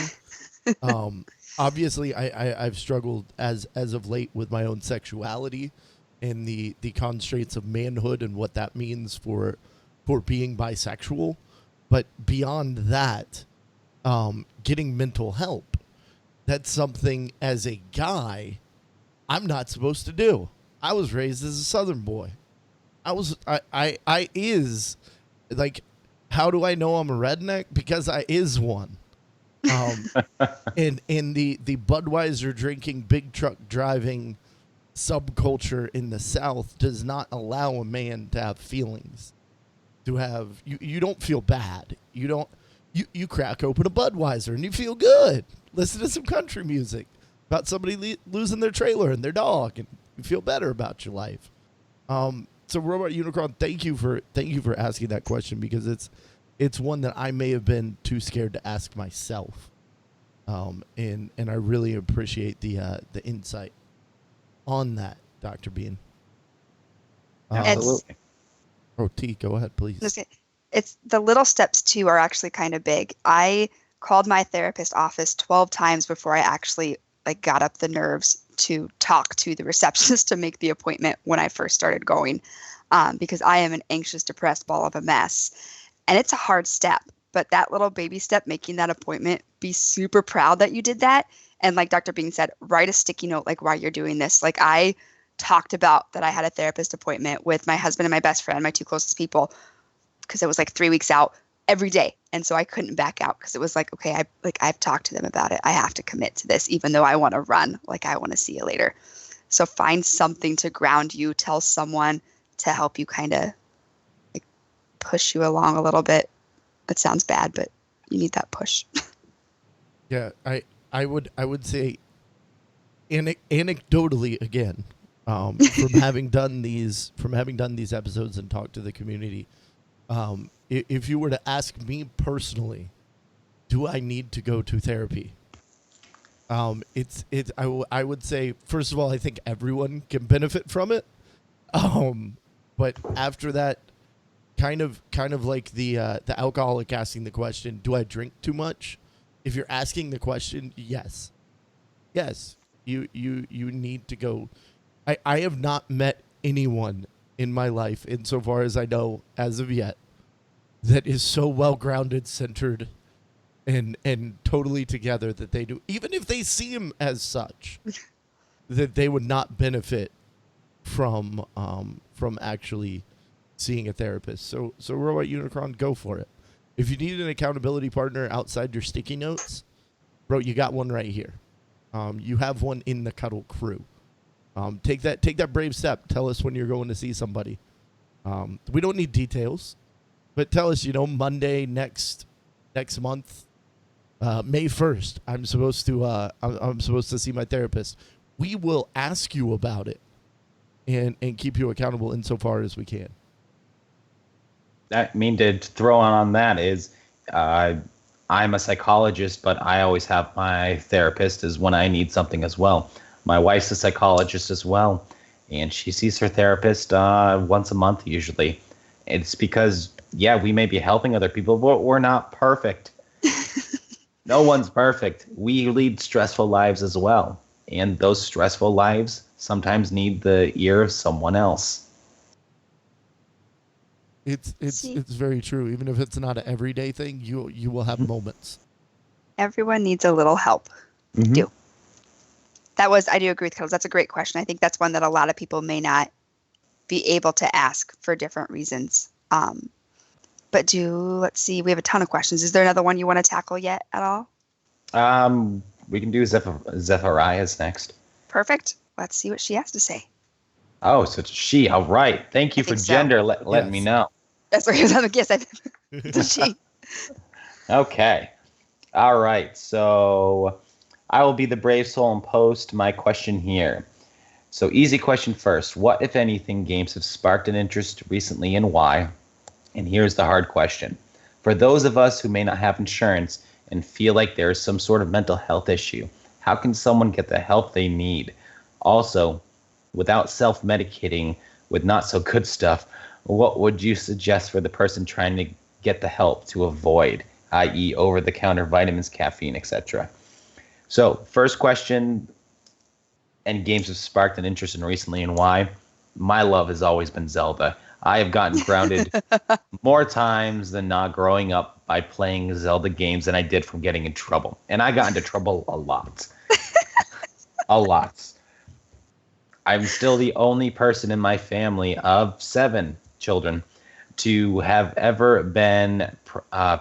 Obviously I've struggled as of late with my own sexuality and the constraints of manhood and what that means for being bisexual. But beyond that, getting mental help, that's something as a guy I'm not supposed to do. I was raised as a Southern boy. I is like, how do I know I'm a redneck? Because I is one. And the Budweiser drinking, big truck driving subculture in the South does not allow a man to have feelings. to have you don't feel bad. You crack open a Budweiser and you feel good. Listen to some country music about somebody losing their trailer and their dog, and you feel better about your life. So Robot Unicron, thank you for asking that question, because it's one that I may have been too scared to ask myself. And I really appreciate the insight on that, Dr. Bean. Absolutely. T, go ahead, please. It's the little steps too are actually kind of big. I called my therapist office 12 times before I actually got up the nerves to talk to the receptionist to make the appointment when I first started going, because I am an anxious, depressed ball of a mess. And it's a hard step, but that little baby step, making that appointment, be super proud that you did that. And like Dr. Bean said, write a sticky note while you're doing this. I talked about that I had a therapist appointment with my husband and my best friend, my two closest people, because it was 3 weeks out every day. And so I couldn't back out, because it was okay, I've talked to them about it. I have to commit to this, even though I want to run. I want to see you later. So find something to ground you, tell someone to help you kind of push you along a little bit. It sounds bad, but you need that push. Yeah, I would say anecdotally again, from having done these episodes and talked to the community, if you were to ask me personally, do I need to go to therapy? I would say, first of all, I think everyone can benefit from it. But after that, kind of like the alcoholic asking the question, do I drink too much? If you're asking the question, yes, you need to go. I have not met anyone in my life, insofar as I know as of yet, that is so well grounded, centered, and totally together that they do, even if they seem as such, that they would not benefit from actually seeing a therapist. So Robot Unicron, go for it. If you need an accountability partner outside your sticky notes, bro, you got one right here. You have one in the Cuddle crew. Take that brave step. Tell us when you're going to see somebody. We don't need details, but tell us, Monday next month, May 1st, I'm supposed to see my therapist. We will ask you about it and keep you accountable insofar as we can. To throw on that is, I'm a psychologist, but I always have my therapist is when I need something as well. My wife's a psychologist as well, and she sees her therapist once a month usually. It's because, we may be helping other people, but we're not perfect. No one's perfect. We lead stressful lives as well, and those stressful lives sometimes need the ear of someone else. It's very true. Even if it's not an everyday thing, you will have moments. Everyone needs a little help. Mm-hmm. Do. I do agree with Cuddles. That's a great question. I think that's one that a lot of people may not be able to ask for different reasons. But let's see, we have a ton of questions. Is there another one you want to tackle yet at all? We can do Zephariah's next. Perfect. Let's see what she has to say. Oh, so it's she. All right. Thank you for gender. So. Letting me know. That's right. Yes, it's she. Okay. All right. So I will be the brave soul and post my question here. So easy question first. What, if anything, games have sparked an interest recently and why? And here's the hard question. For those of us who may not have insurance and feel like there is some sort of mental health issue, how can someone get the help they need? Also, without self-medicating with not so good stuff, what would you suggest for the person trying to get the help to avoid, i.e. over-the-counter vitamins, caffeine, etc.? So first question, and games have sparked an interest in recently and why? My love has always been Zelda. I have gotten grounded more times than not growing up by playing Zelda games than I did from getting in trouble. And I got into trouble a lot. A lot. I'm still the only person in my family of 7 children to have ever been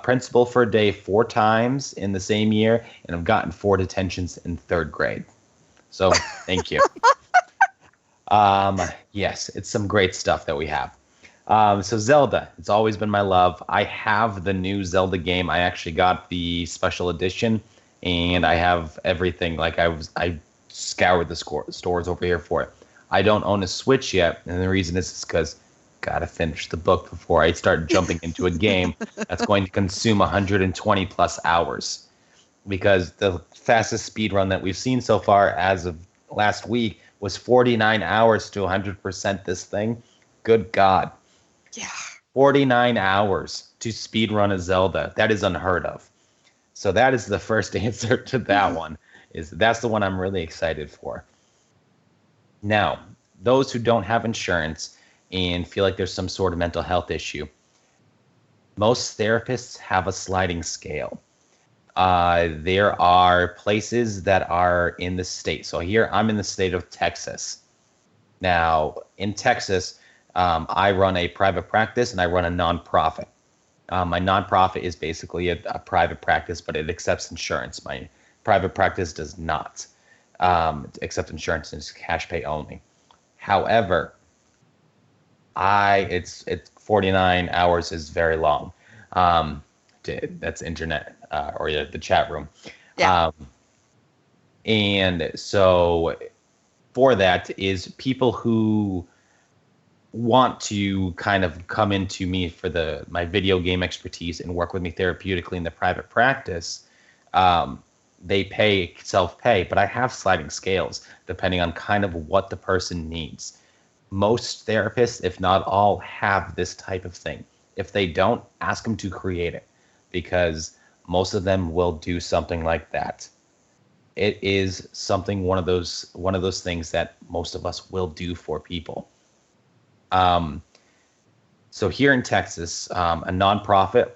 principal for a day 4 times in the same year, and I've gotten 4 detentions in 3rd grade. So thank you. Yes, it's some great stuff that we have. So Zelda, it's always been my love. I have the new Zelda game. I actually got the special edition, and I have everything. Like I scoured the stores over here for it. I don't own a Switch yet, and the reason is because gotta finish the book before I start jumping into a game that's going to consume 120 plus hours. Because the fastest speed run that we've seen so far as of last week was 49 hours to 100% this thing. Good God. Yeah. 49 hours to speed run a Zelda. That is unheard of. So that is the first answer to that one. That's the one I'm really excited for. Now, those who don't have insurance and feel like there's some sort of mental health issue, most therapists have a sliding scale. There are places that are in the state. So here I'm in the state of Texas. Now, in Texas, I run a private practice and I run a nonprofit. My nonprofit is basically a private practice, but it accepts insurance. My private practice does not accept insurance, and it's cash pay only. However, it's 49 hours is very long. That's internet or the chat room. Yeah. And so for that is people who want to kind of come into me for my video game expertise and work with me therapeutically in the private practice. They pay self-pay, but I have sliding scales depending on kind of what the person needs. Most therapists, if not all, have this type of thing. If they don't, ask them to create it, because most of them will do something like that. It is something, one of those things that most of us will do for people. So here in Texas, a nonprofit,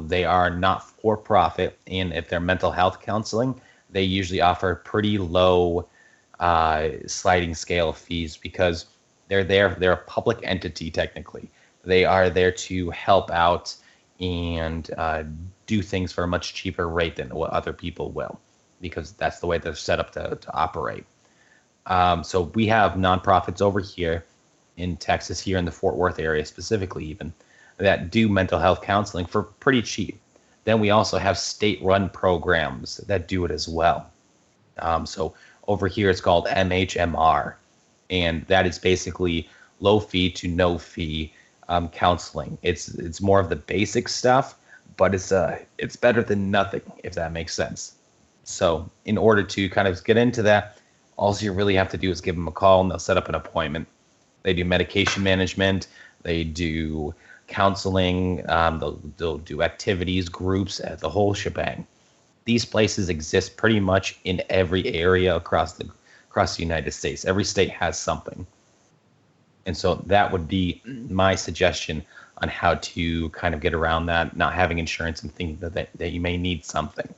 they are not for profit, and if they're mental health counseling, they usually offer pretty low sliding scale fees because they're a public entity technically. They are there to help out and do things for a much cheaper rate than what other people will, because that's the way they're set up to operate. So we have nonprofits over here in Texas, here in the Fort Worth area specifically even, that do mental health counseling for pretty cheap. Then we also have state-run programs that do it as well. So over here it's called MHMR, and that is basically low fee to no fee counseling. It's more of the basic stuff, but it's better than nothing, if that makes sense. So in order to kind of get into that, all you really have to do is give them a call and they'll set up an appointment. They do medication management, they do counseling, they'll do activities, groups, the whole shebang. These places exist pretty much in every area across the United States. Every state has something. And so that would be my suggestion on how to kind of get around that, not having insurance and thinking that you may need something.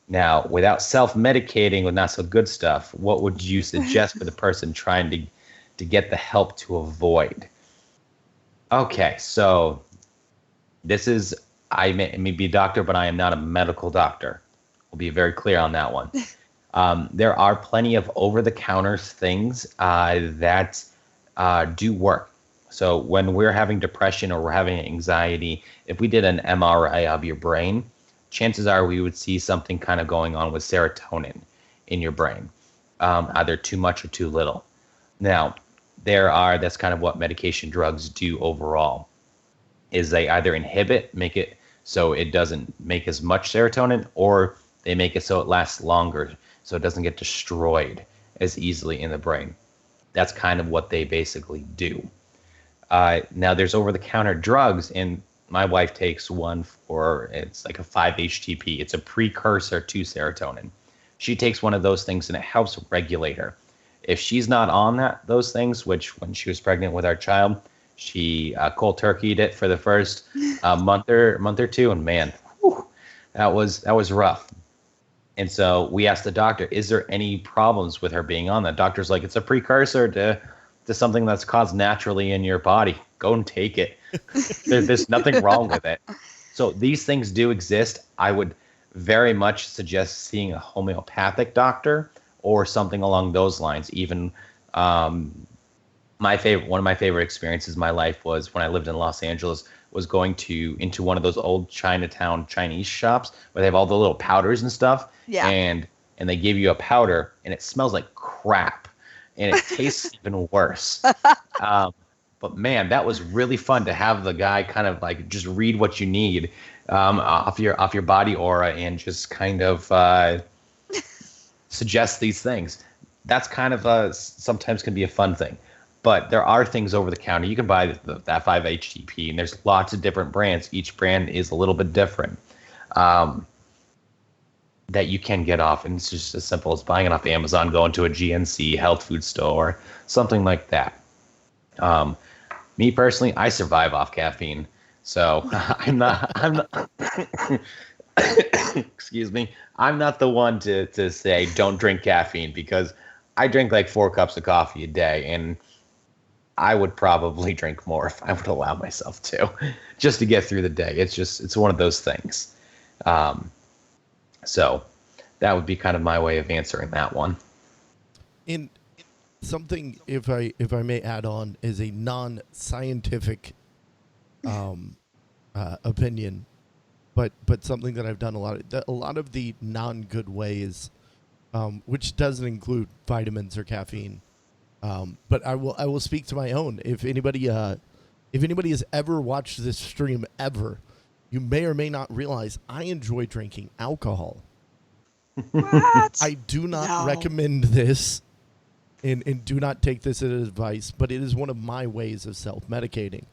Now, without self-medicating with not so good stuff, what would you suggest for the person trying to get the help to avoid? Okay, so I may be a doctor, but I am not a medical doctor. We'll be very clear on that one. There are plenty of over-the-counter things that do work. So when we're having depression or we're having anxiety, if we did an MRI of your brain, chances are we would see something kind of going on with serotonin in your brain, either too much or too little. Now, that's kind of what medication drugs do overall, is they either make it so it doesn't make as much serotonin, or they make it so it lasts longer, so it doesn't get destroyed as easily in the brain. That's kind of what they basically do. Now, there's over-the-counter drugs, and my wife takes one it's like a 5-HTP. It's a precursor to serotonin. She takes one of those things, and it helps regulate her. If she's not on those things, which when she was pregnant with our child, she cold turkeyed it for the first month or two, and man, whew, that was rough. And so we asked the doctor, is there any problems with her being on that? Doctor's like, it's a precursor to something that's caused naturally in your body. Go and take it. There's nothing wrong with it. So these things do exist. I would very much suggest seeing a homeopathic doctor or something along those lines. Even my one of my favorite experiences in my life was when I lived in Los Angeles, was going into one of those old Chinatown Chinese shops where they have all the little powders and stuff. Yeah. And they give you a powder and it smells like crap and it tastes even worse. But man, that was really fun to have the guy kind of like just read what you need off your body aura and just kind of suggest these things. That's kind of sometimes can be a fun thing. But there are things over the counter. You can buy that 5-HTP, and there's lots of different brands. Each brand is a little bit different that you can get off. And it's just as simple as buying it off Amazon, going to a GNC health food store, something like that. Me personally, I survive off caffeine. So I'm not excuse me. I'm not the one to say don't drink caffeine, because I drink like 4 cups of coffee a day, and I would probably drink more if I would allow myself to, just to get through the day. It's one of those things. So that would be kind of my way of answering that one. In something, if I may add on, is a non-scientific opinion, but something that I've done a lot of the non-good ways, which doesn't include vitamins or caffeine. But I will speak to my own. If anybody has ever watched this stream ever, you may or may not realize I enjoy drinking alcohol. What? I do not No. recommend this, and do not take this as advice, but it is one of my ways of self-medicating.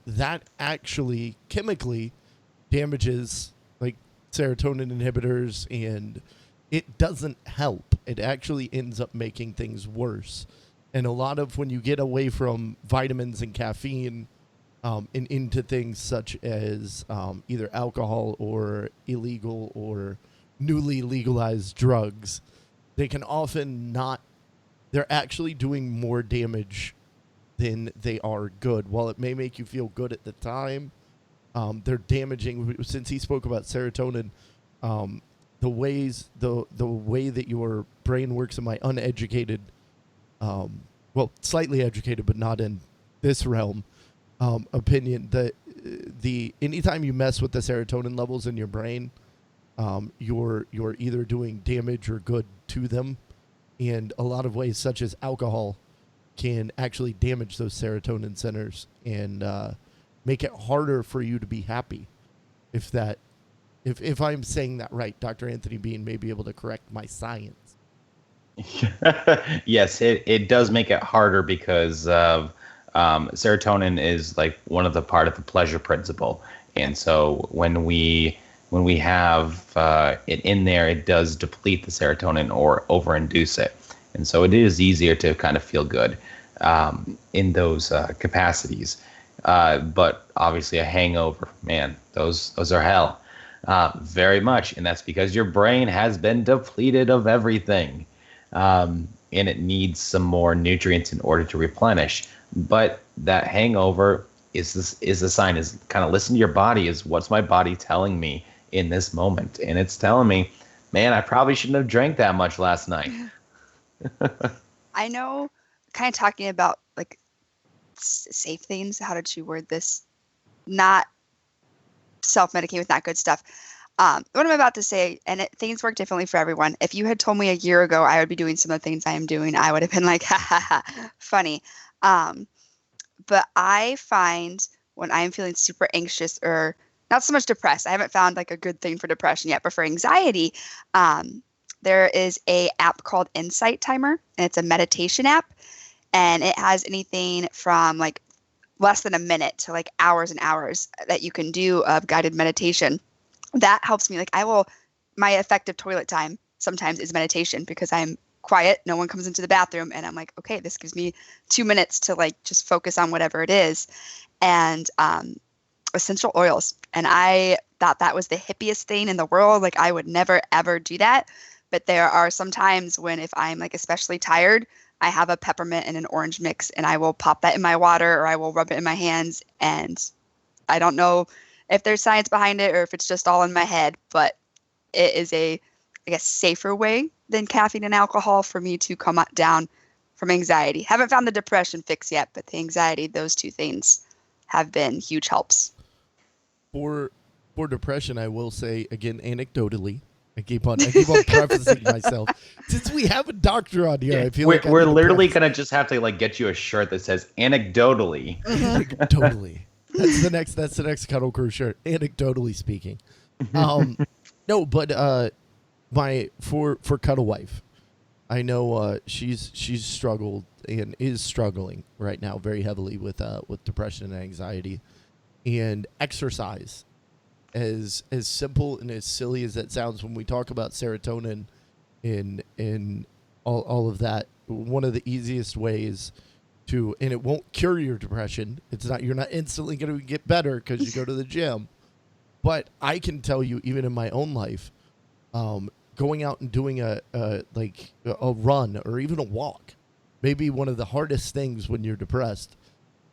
That actually chemically damages like serotonin inhibitors, and it doesn't help. It actually ends up making things worse. And a lot of when you get away from vitamins and caffeine and into things such as either alcohol or illegal or newly legalized drugs, they can often not, they're actually doing more damage than they are good. While it may make you feel good at the time, they're damaging. Since he spoke about serotonin, the way that your brain works in my uneducated, well, slightly educated, but not in this realm, opinion, that the anytime you mess with the serotonin levels in your brain, you're either doing damage or good to them. And a lot of ways, such as alcohol, can actually damage those serotonin centers and make it harder for you to be happy. If I'm saying that right, Dr. Anthony Bean may be able to correct my science. Yes, it does make it harder because of serotonin is like one of the part of the pleasure principle. And so when we have it in there, it does deplete the serotonin or overinduce it. And so it is easier to kind of feel good in those capacities. But obviously a hangover, man, those are hell. Very much. And that's because your brain has been depleted of everything. And it needs some more nutrients in order to replenish. But that hangover is a sign, is kind of listen to your body, is what's my body telling me in this moment. And it's telling me, man, I probably shouldn't have drank that much last night. I know, kind of talking about like safe things. How did she word this? Not self-medicate with not good stuff. What I'm about to say, and things work differently for everyone. If you had told me a year ago I would be doing some of the things I am doing, I would have been like, ha ha ha, funny. But I find when I'm feeling super anxious or not so much depressed, I haven't found like a good thing for depression yet, but for anxiety, there is a app called Insight Timer, and it's a meditation app, and it has anything from like less than a minute to like hours and hours that you can do of guided meditation. That helps me. Like my effective toilet time sometimes is meditation because I'm quiet. No one comes into the bathroom and I'm like, okay, this gives me 2 minutes to like just focus on whatever it is. And essential oils. And I thought that was the hippiest thing in the world. Like I would never, ever do that. But there are some times when if I'm like especially tired, I have a peppermint and an orange mix and I will pop that in my water or I will rub it in my hands. And I don't know if there's science behind it or if it's just all in my head, but it is a, I guess, safer way than caffeine and alcohol for me to calm down from anxiety. Haven't found the depression fix yet, but the anxiety, those two things have been huge helps. For depression, I will say again, anecdotally, I keep on prefacing myself. Since we have a doctor on here, I feel like we're literally gonna just have to like get you a shirt that says anecdotally. Anecdotally. That's the next Cuddle Crew shirt. Anecdotally speaking. No, but for Cuddle Wife, I know she's struggled and is struggling right now very heavily with depression and anxiety, and exercise. As simple and as silly as that sounds, when we talk about serotonin and all of that, one of the easiest ways to, and it won't cure your depression. You're not instantly going to get better because you go to the gym. But I can tell you, even in my own life, going out and doing a run or even a walk, maybe one of the hardest things when you're depressed.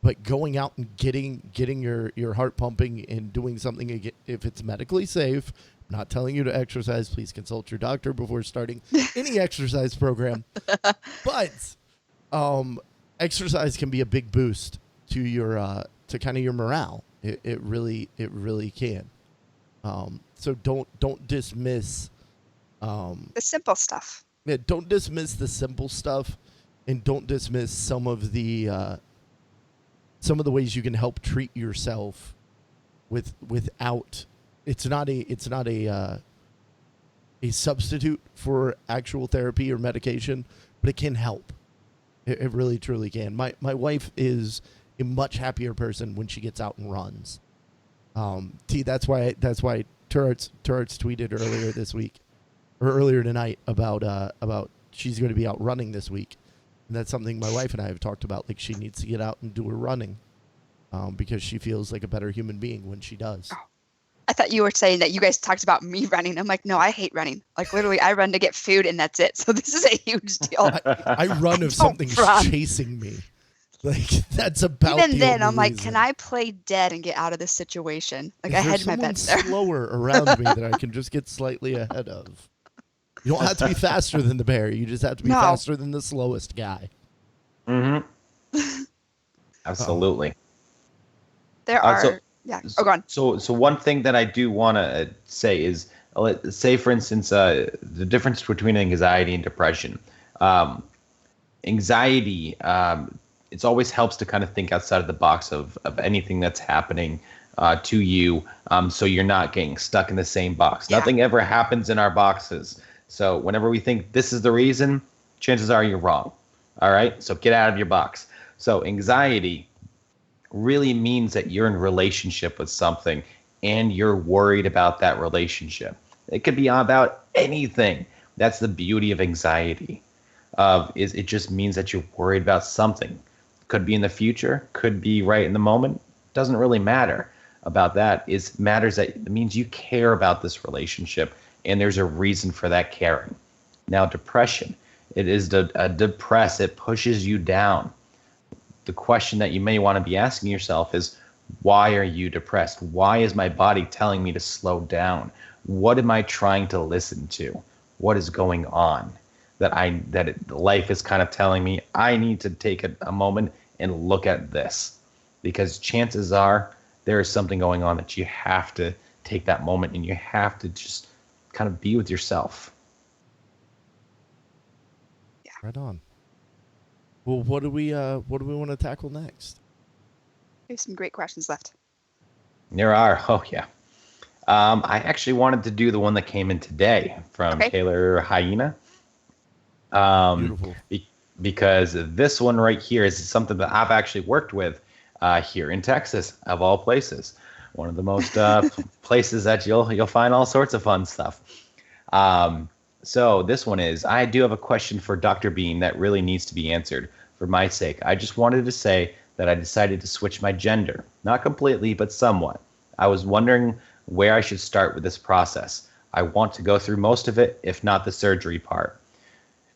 But going out and getting your heart pumping and doing something, if it's medically safe, I'm not telling you to exercise. Please consult your doctor before starting any exercise program. But exercise can be a big boost to your to kind of your morale. It really can. So don't dismiss The simple stuff. yeah, don't dismiss the simple stuff, and don't dismiss some of the ways you can help treat yourself without. It's not a substitute for actual therapy or medication, but it can help. It really truly can. My wife is a much happier person when she gets out and runs. That's why Turrets tweeted earlier this week or earlier tonight about she's going to be out running this week. And that's something my wife and I have talked about. Like, she needs to get out and do her running because she feels like a better human being when she does. Oh, I thought you were saying that you guys talked about me running. I'm like, no, I hate running. Like, literally, I run to get food and that's it. So this is a huge deal. I run if something's chasing me. Like, that's about Even the then, only I'm like, reason. can I play dead and get out of this situation? Like, Is I there hedge my someone bets there. slower around me that I can just get slightly ahead of? You don't have to be faster than the bear. You just have to be faster than the slowest guy. Mm-hmm. Absolutely. There are, yeah. Oh, go on. So one thing that I do want to say is, let's say, for instance, the difference between anxiety and depression. Anxiety, it always helps to kind of think outside of the box of anything that's happening to you, so you're not getting stuck in the same box. Yeah. Nothing ever happens in our boxes. So whenever we think this is the reason, chances are you're wrong. All right? So get out of your box. So anxiety really means that you're in relationship with something and you're worried about that relationship. It could be about anything. That's the beauty of anxiety. It just means that you're worried about something. Could be in the future, could be right in the moment. Doesn't really matter about that. It matters that it means you care about this relationship and there's a reason for that caring. Now, depression, it is depress. It pushes you down. The question that you may want to be asking yourself is, why are you depressed? Why is my body telling me to slow down? What am I trying to listen to? What is going on that life is kind of telling me I need to take a moment and look at this? Because chances are there is something going on that you have to take that moment and you have to just kind of be with yourself. Right on. Well, what do we want to tackle next? We have some great questions left. There are. Oh, yeah. I actually wanted to do the one that came in today from Taylor Hyena. Beautiful. Because this one right here is something that I've actually worked with here in Texas, of all places. One of the most places that you'll find all sorts of fun stuff. So this one is, I do have a question for Dr. Bean that really needs to be answered for my sake. I just wanted to say that I decided to switch my gender. Not completely, but somewhat. I was wondering where I should start with this process. I want to go through most of it, if not the surgery part.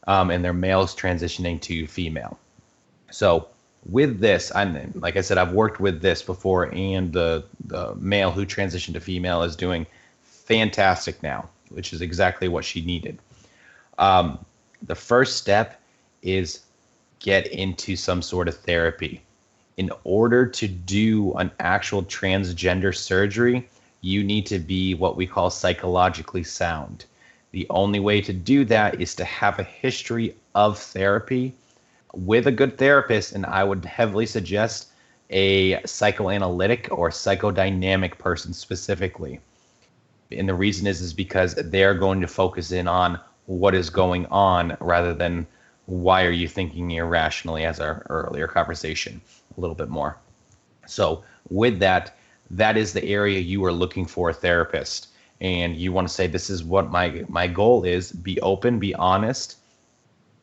And they're males transitioning to female. So with this, like I said, I've worked with this before, and the male who transitioned to female is doing fantastic now, which is exactly what she needed. The first step is get into some sort of therapy. In order to do an actual transgender surgery, you need to be what we call psychologically sound. The only way to do that is to have a history of therapy with a good therapist, and I would heavily suggest a psychoanalytic or psychodynamic person specifically. And the reason is because they're going to focus in on what is going on rather than why are you thinking irrationally, as our earlier conversation a little bit more. So with that, that is the area you are looking for a therapist. And you want to say, this is what my goal is. Be open, be honest,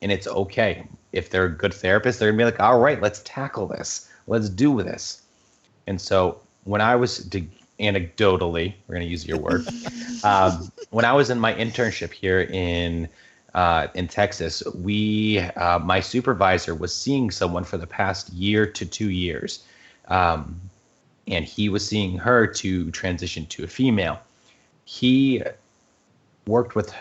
and it's okay. If they're a good therapist, they're going to be like, all right, let's tackle this. Let's do this. And so when I was, anecdotally, we're going to use your word, when I was in my internship here in Texas, my supervisor was seeing someone for the past year to 2 years. And he was seeing her to transition to a female. He worked with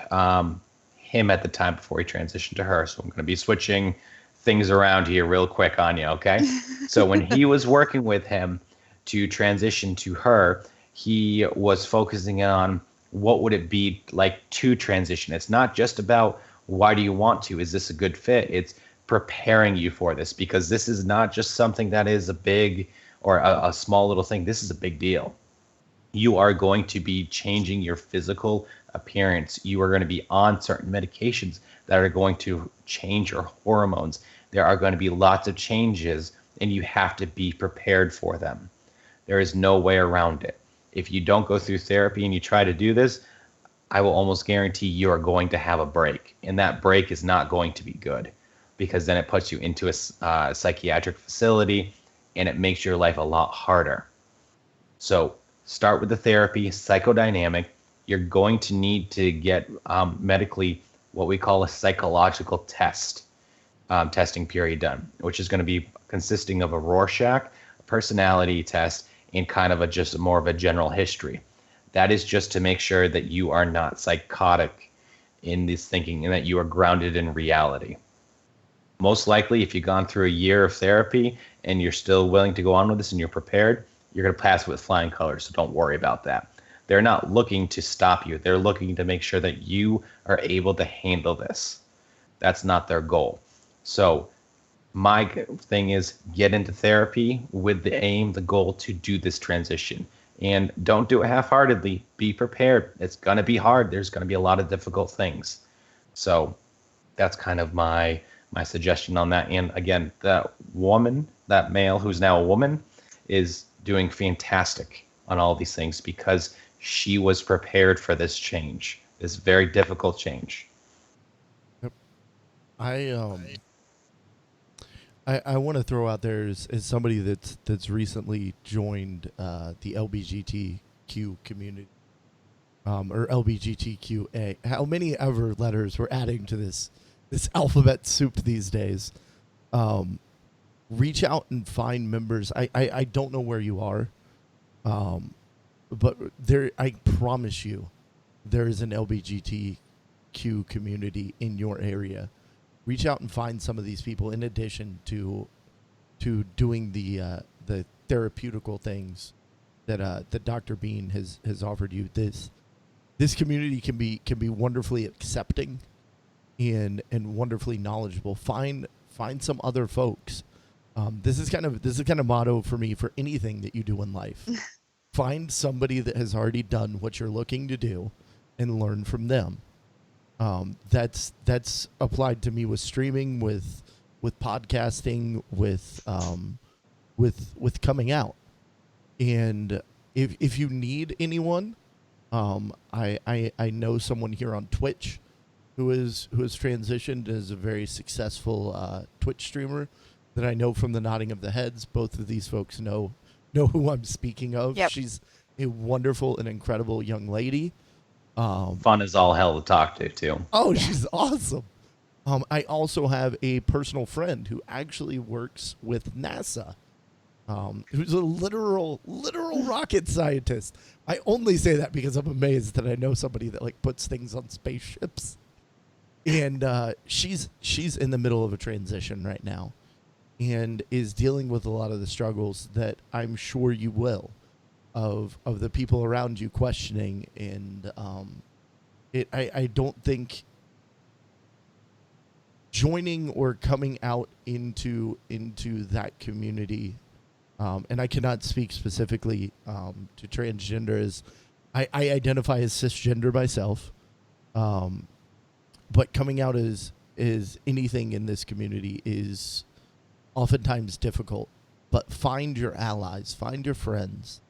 him at the time before he transitioned to her. So I'm going to be switching things around here real quick on you, okay? So when he was working with him to transition to her, he was focusing on what would it be like to transition. It's not just about why do you want to, is this a good fit? It's preparing you for this, because this is not just something that is a big or a small little thing. This is a big deal. You are going to be changing your physical appearance. You are going to be on certain medications that are going to change your hormones. There are going to be lots of changes, and you have to be prepared for them. There is no way around it. If you don't go through therapy and you try to do this, I will almost guarantee you are going to have a break, and that break is not going to be good, because then it puts you into a psychiatric facility, and it makes your life a lot harder. So start with the therapy, psychodynamic. You're going to need to get medically what we call a psychological testing period done, which is going to be consisting of a Rorschach, a personality test, and kind of just more of a general history. That is just to make sure that you are not psychotic in this thinking and that you are grounded in reality. Most likely, if you've gone through a year of therapy and you're still willing to go on with this and you're prepared, you're going to pass with flying colors, so don't worry about that. They're not looking to stop you. They're looking to make sure that you are able to handle this. That's not their goal. So my thing is get into therapy with the aim, the goal to do this transition. And don't do it half-heartedly. Be prepared. It's going to be hard. There's going to be a lot of difficult things. So that's kind of my suggestion on that. And again, that male who's now a woman, is doing fantastic on all these things because she was prepared for this change, this very difficult change. Yep. I want to throw out there as somebody that's recently joined the LGBTQ community, or LGBTQA. How many ever letters we're adding to this alphabet soup these days? Reach out and find members. I don't know where you are, but there, I promise you, there is an LGBTQ community in your area. Reach out and find some of these people in addition to doing the therapeutical things that Dr. Bean has offered you. This community can be wonderfully accepting and wonderfully knowledgeable. Find some other folks. This is kind of motto for me for anything that you do in life. Find somebody that has already done what you're looking to do and learn from them. That's applied to me with streaming, with podcasting, with coming out. And if you need anyone, I know someone here on Twitch who has transitioned as a very successful Twitch streamer that I know from the nodding of the heads. Both of these folks know who I'm speaking of. Yep. She's a wonderful and incredible young lady. Fun as all hell to talk to, too. Oh, she's awesome. I also have a personal friend who actually works with NASA, who's a literal rocket scientist. I only say that because I'm amazed that I know somebody that puts things on spaceships. And she's in the middle of a transition right now, and is dealing with a lot of the struggles that I'm sure you will, of the people around you questioning. And I don't think joining or coming out into that community, and I cannot speak specifically to transgender, as I identify as cisgender myself, but coming out as anything in this community is oftentimes difficult. But find your allies, find your friends,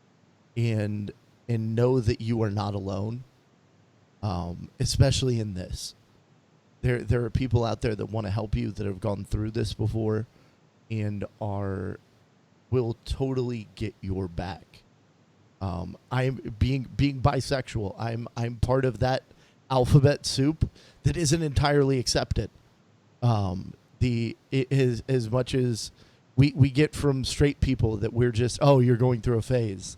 and know that you are not alone, especially in this. There are people out there that want to help you, that have gone through this before, and will totally get your back. I'm being bisexual. I'm part of that alphabet soup that isn't entirely accepted. It is, as much as we get from straight people that we're just, oh, you're going through a phase,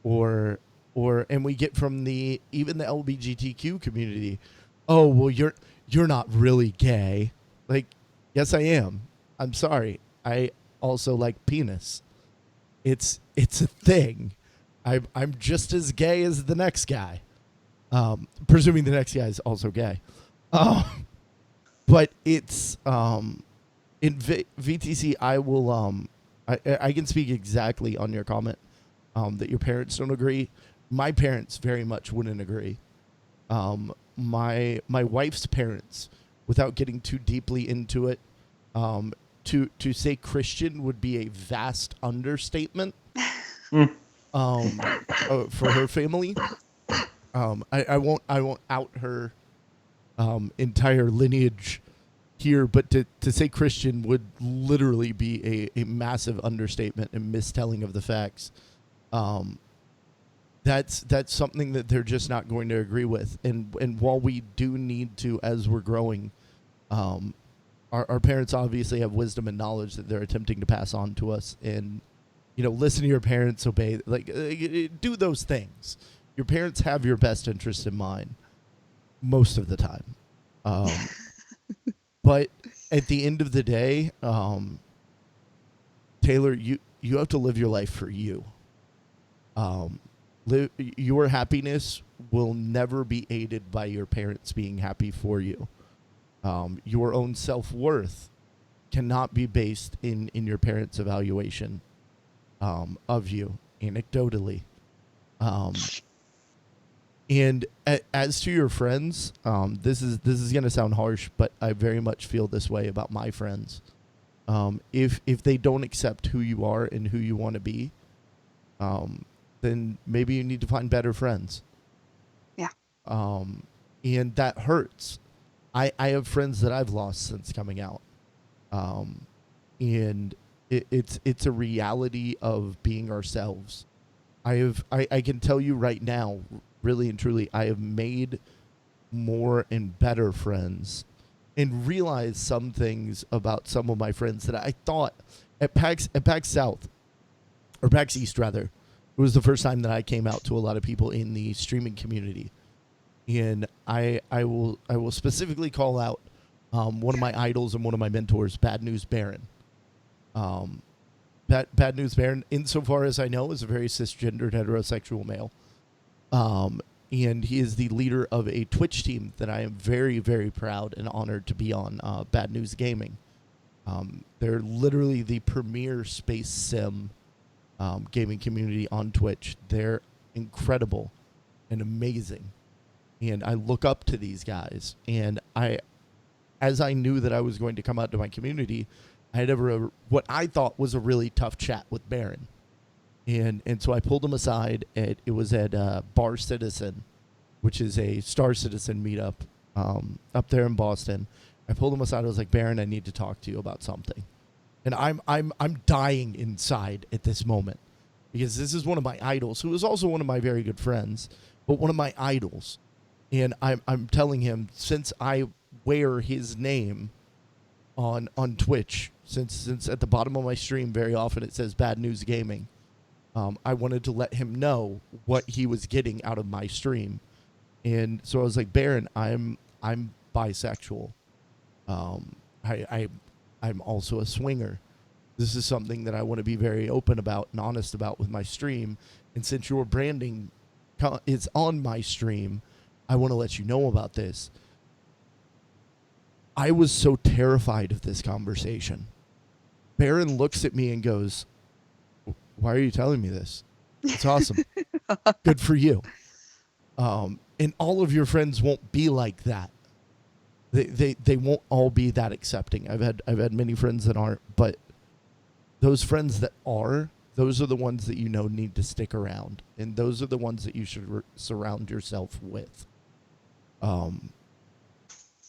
and we get from even the LGBTQ community, oh, well, you're not really gay. Like, yes, I am. I'm sorry. I also like penis. It's a thing. I'm just as gay as the next guy. Presuming the next guy is also gay. But it's in VTC. I will I can speak exactly on your comment that your parents don't agree. My parents very much wouldn't agree. My wife's parents, without getting too deeply into it, to say Christian would be a vast understatement. For her family. I won't out her entire lineage here, but to say Christian would literally be a massive understatement and mistelling of the facts. That's something that they're just not going to agree with. And while we do need to, as we're growing, our parents obviously have wisdom and knowledge that they're attempting to pass on to us. And, listen to your parents, obey, do those things. Your parents have your best interest in mind most of the time. But at the end of the day, Taylor, you have to live your life for you. Your happiness will never be aided by your parents being happy for you. Your own self-worth cannot be based in your parents' evaluation of you, anecdotally. And as to your friends, this is going to sound harsh, but I very much feel this way about my friends. If they don't accept who you are and who you want to be, then maybe you need to find better friends. Yeah. And that hurts. I have friends that I've lost since coming out. And it's a reality of being ourselves. I can tell you right now, really and truly, I have made more and better friends and realized some things about some of my friends that I thought at PAX South, or PAX East rather. It was the first time that I came out to a lot of people in the streaming community. And I will specifically call out one of my idols and one of my mentors, Bad News Baron. Bad News Baron, insofar as I know, is a very cisgendered heterosexual male. And he is the leader of a Twitch team that I am very, very proud and honored to be on, Bad News Gaming. They're literally the premier space sim gaming community on Twitch. They're incredible and amazing. And I look up to these guys. And as I knew that I was going to come out to my community, I had what I thought was a really tough chat with Baron. And so I pulled him aside. It was at Bar Citizen, which is a Star Citizen meetup up there in Boston. I pulled him aside. I was like, Baron, I need to talk to you about something. And I'm dying inside at this moment, because this is one of my idols, who is also one of my very good friends, but one of my idols. And I'm telling him, since I wear his name on Twitch, since at the bottom of my stream very often it says Bad News Gaming, I wanted to let him know what he was getting out of my stream. And so I was like, Baron, I'm bisexual. I'm also a swinger. This is something that I want to be very open about and honest about with my stream. And since your branding is on my stream, I want to let you know about this. I was so terrified of this conversation. Baron looks at me and goes, "Why are you telling me this? It's awesome. Good for you." And all of your friends won't be like that. They won't all be that accepting. I've had many friends that aren't, but those friends that are, those are the ones that you know need to stick around, and those are the ones that you should surround yourself with.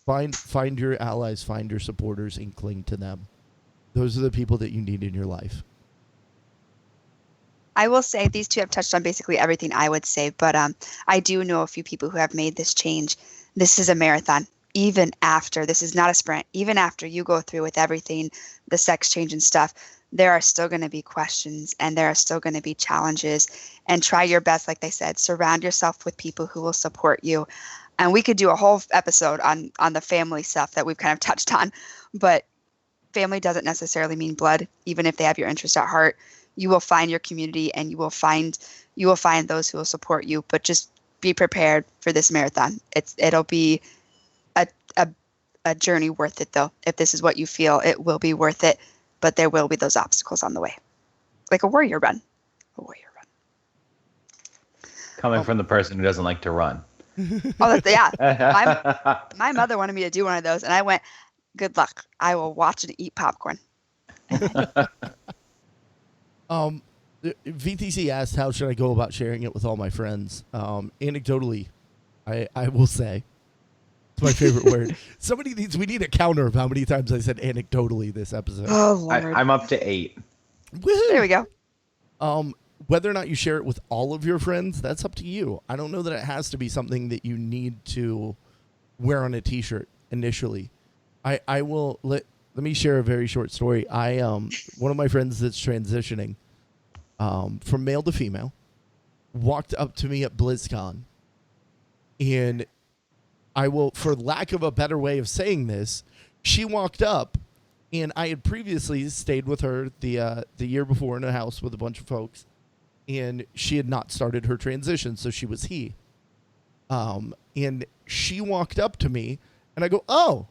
Find your allies, find your supporters, and cling to them. Those are the people that you need in your life. I will say these two have touched on basically everything I would say, but I do know a few people who have made this change. This is a marathon. Even after, this is not a sprint, even after you go through with everything, the sex change and stuff, there are still going to be questions and there are still going to be challenges. And try your best, like they said, surround yourself with people who will support you. And we could do a whole episode on the family stuff that we've kind of touched on, but family doesn't necessarily mean blood, even if they have your interest at heart. You will find your community and you will find those who will support you, but just be prepared for this marathon. It'll be a journey worth it, though. If this is what you feel, it will be worth it, but there will be those obstacles on the way. Like a warrior run. Coming from the person who doesn't like to run. Oh, yeah. My mother wanted me to do one of those, and I went, good luck. I will watch and eat popcorn. VTC asked, how should I go about sharing it with all my friends? Anecdotally, I will say, it's my favorite word. We need a counter of how many times I said anecdotally this episode. Oh, Lord. I'm up to 8. Woo-hoo! There we go. Whether or not you share it with all of your friends, that's up to you. I don't know that it has to be something that you need to wear on a t-shirt initially. I will let me share a very short story. One of my friends that's transitioning from male to female walked up to me at BlizzCon, and I will, for lack of a better way of saying this, she walked up, and I had previously stayed with her the year before in a house with a bunch of folks, and she had not started her transition, so she was he. And she walked up to me, and I go, "Oh,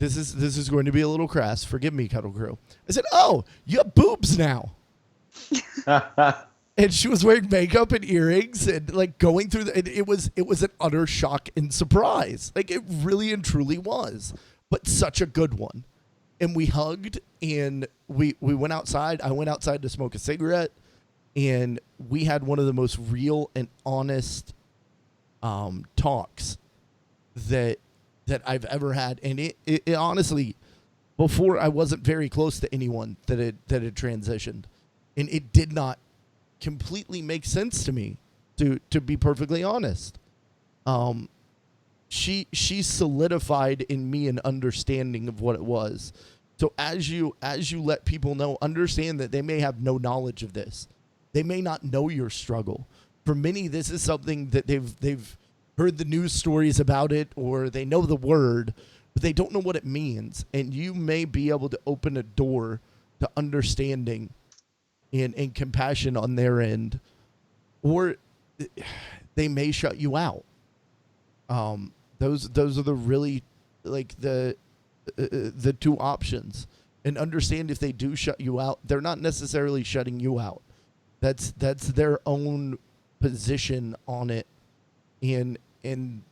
this is going to be a little crass. Forgive me, Cuddle Crew." I said, "Oh, you have boobs now." And she was wearing makeup and earrings and like going through it was an utter shock and surprise. Like it really and truly was, but such a good one. And we hugged and we went outside. I went outside to smoke a cigarette, and we had one of the most real and honest talks that I've ever had. And it honestly, before I wasn't very close to anyone that had transitioned, and it did not completely make sense to me, to be perfectly honest. She solidified in me an understanding of what it was. So as you let people know, understand that they may have no knowledge of this. They may not know your struggle. For many, this is something that they've heard the news stories about it, or they know the word, but they don't know what it means. And you may be able to open a door to understanding and compassion on their end, or they may shut you out. Those are the really, like, the two options. And understand, if they do shut you out, they're not necessarily shutting you out. That's their own position on it, and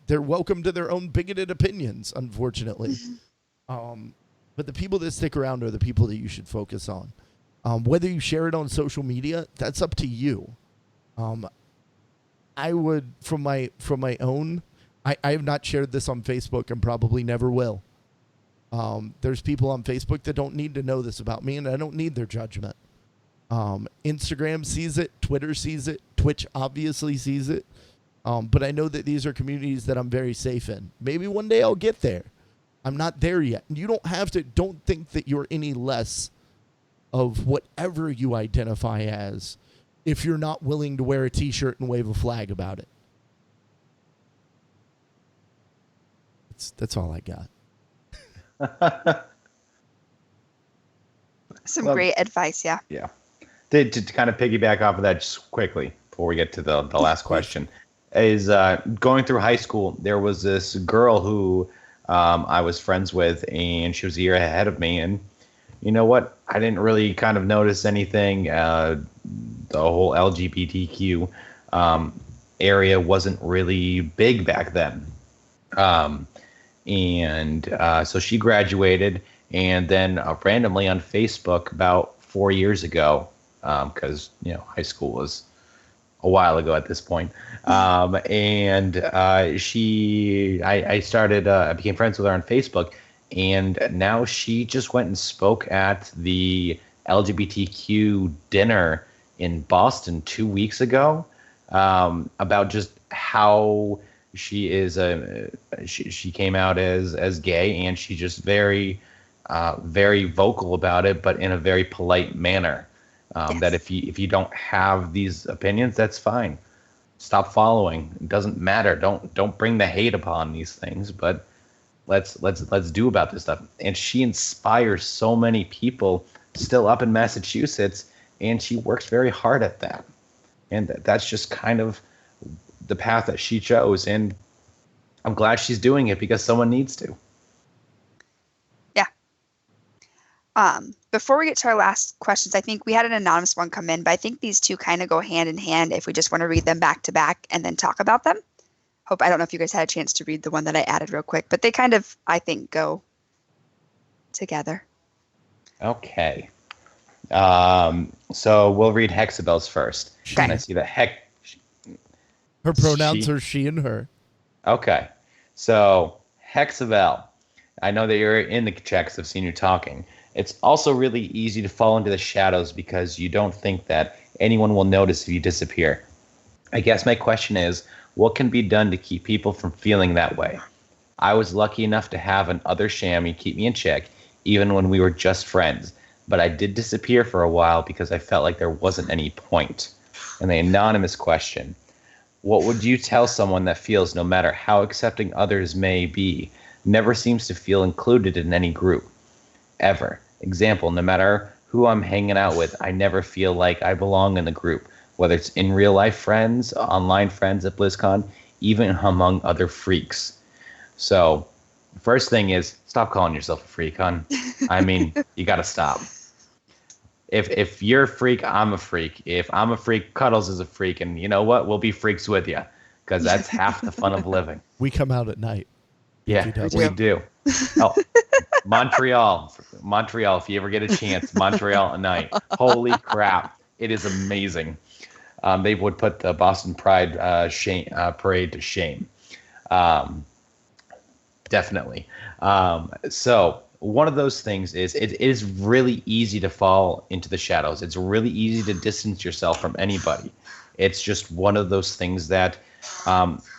they're welcome to their own bigoted opinions, unfortunately. But the people that stick around are the people that you should focus on. Whether you share it on social media, that's up to you. I would, from my own, I have not shared this on Facebook and probably never will. There's people on Facebook that don't need to know this about me, and I don't need their judgment. Instagram sees it, Twitter sees it, Twitch obviously sees it. But I know that these are communities that I'm very safe in. Maybe one day I'll get there. I'm not there yet. And you don't think that you're any less of whatever you identify as if you're not willing to wear a t-shirt and wave a flag about it. That's all I got. Some Well, great advice, yeah. Yeah. To kind of piggyback off of that just quickly before we get to the last question, is going through high school, there was this girl who I was friends with, and she was a year ahead of me. And you know what? I didn't really kind of notice anything. The whole LGBTQ area wasn't really big back then. So she graduated, and then randomly on Facebook about 4 years ago, because high school was a while ago at this point, I became friends with her on Facebook, and now she just went and spoke at the LGBTQ dinner in Boston 2 weeks ago, about just how she is she came out as gay, and she just very vocal about it, but in a very polite manner. Yes. That if you don't have these opinions, that's fine. Stop following. It doesn't matter. Don't bring the hate upon these things. But let's do about this stuff. And she inspires so many people still up in Massachusetts, and she works very hard at that. And that's just kind of the path that she chose. And I'm glad she's doing it because someone needs to. Before we get to our last questions, I think we had an anonymous one come in, but I think these two kind of go hand in hand if we just want to read them back to back and then talk about them. I don't know if you guys had a chance to read the one that I added real quick, but they kind of, I think, go together. Okay. So we'll read Hexabel's first. Okay. And I see that Her pronouns are she and her. Okay. So Hexabel, I know that you're in the checks. I've seen you talking. It's also really easy to fall into the shadows because you don't think that anyone will notice if you disappear. I guess my question is, what can be done to keep people from feeling that way? I was lucky enough to have an other chamois keep me in check, even when we were just friends. But I did disappear for a while because I felt like there wasn't any point. And the anonymous question, what would you tell someone that feels, no matter how accepting others may be, never seems to feel included in any group? Ever. Example, no matter who I'm hanging out with, I never feel like I belong in the group, whether it's in real life friends, online friends at BlizzCon, even among other freaks. So, first thing is, stop calling yourself a freak, hon. I mean, you gotta stop. If you're a freak, I'm a freak. If I'm a freak, Cuddles is a freak, and you know what? We'll be freaks with you, because that's half the fun of living. We come out at night. Yeah, we do. Oh, Montreal, if you ever get a chance, Montreal at night. Holy crap, it is amazing. They would put the Boston Pride parade to shame. Definitely. So one of those things is it is really easy to fall into the shadows. It's really easy to distance yourself from anybody. It's just one of those things that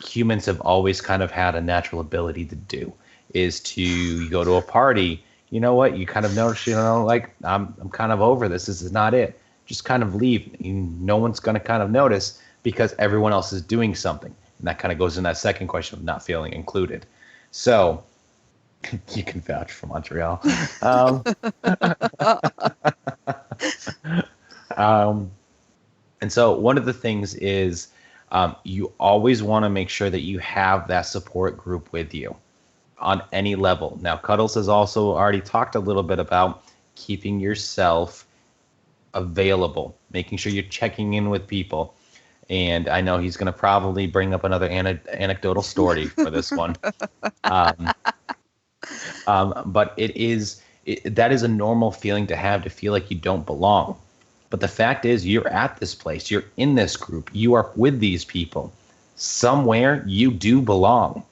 humans have always kind of had a natural ability to do, is to you go to a party, you know what, you kind of notice, like I'm kind of over this. This is not it. Just kind of leave. No one's going to kind of notice because everyone else is doing something. And that kind of goes in that second question of not feeling included. So you can vouch for Montreal. And so one of the things is you always want to make sure that you have that support group with you on any level. Now, Cuddles has also already talked a little bit about keeping yourself available, making sure you're checking in with people. And I know he's going to probably bring up another anecdotal story for this one. But that is a normal feeling to have, to feel like you don't belong. But the fact is, you're at this place, you're in this group, you are with these people. Somewhere you do belong.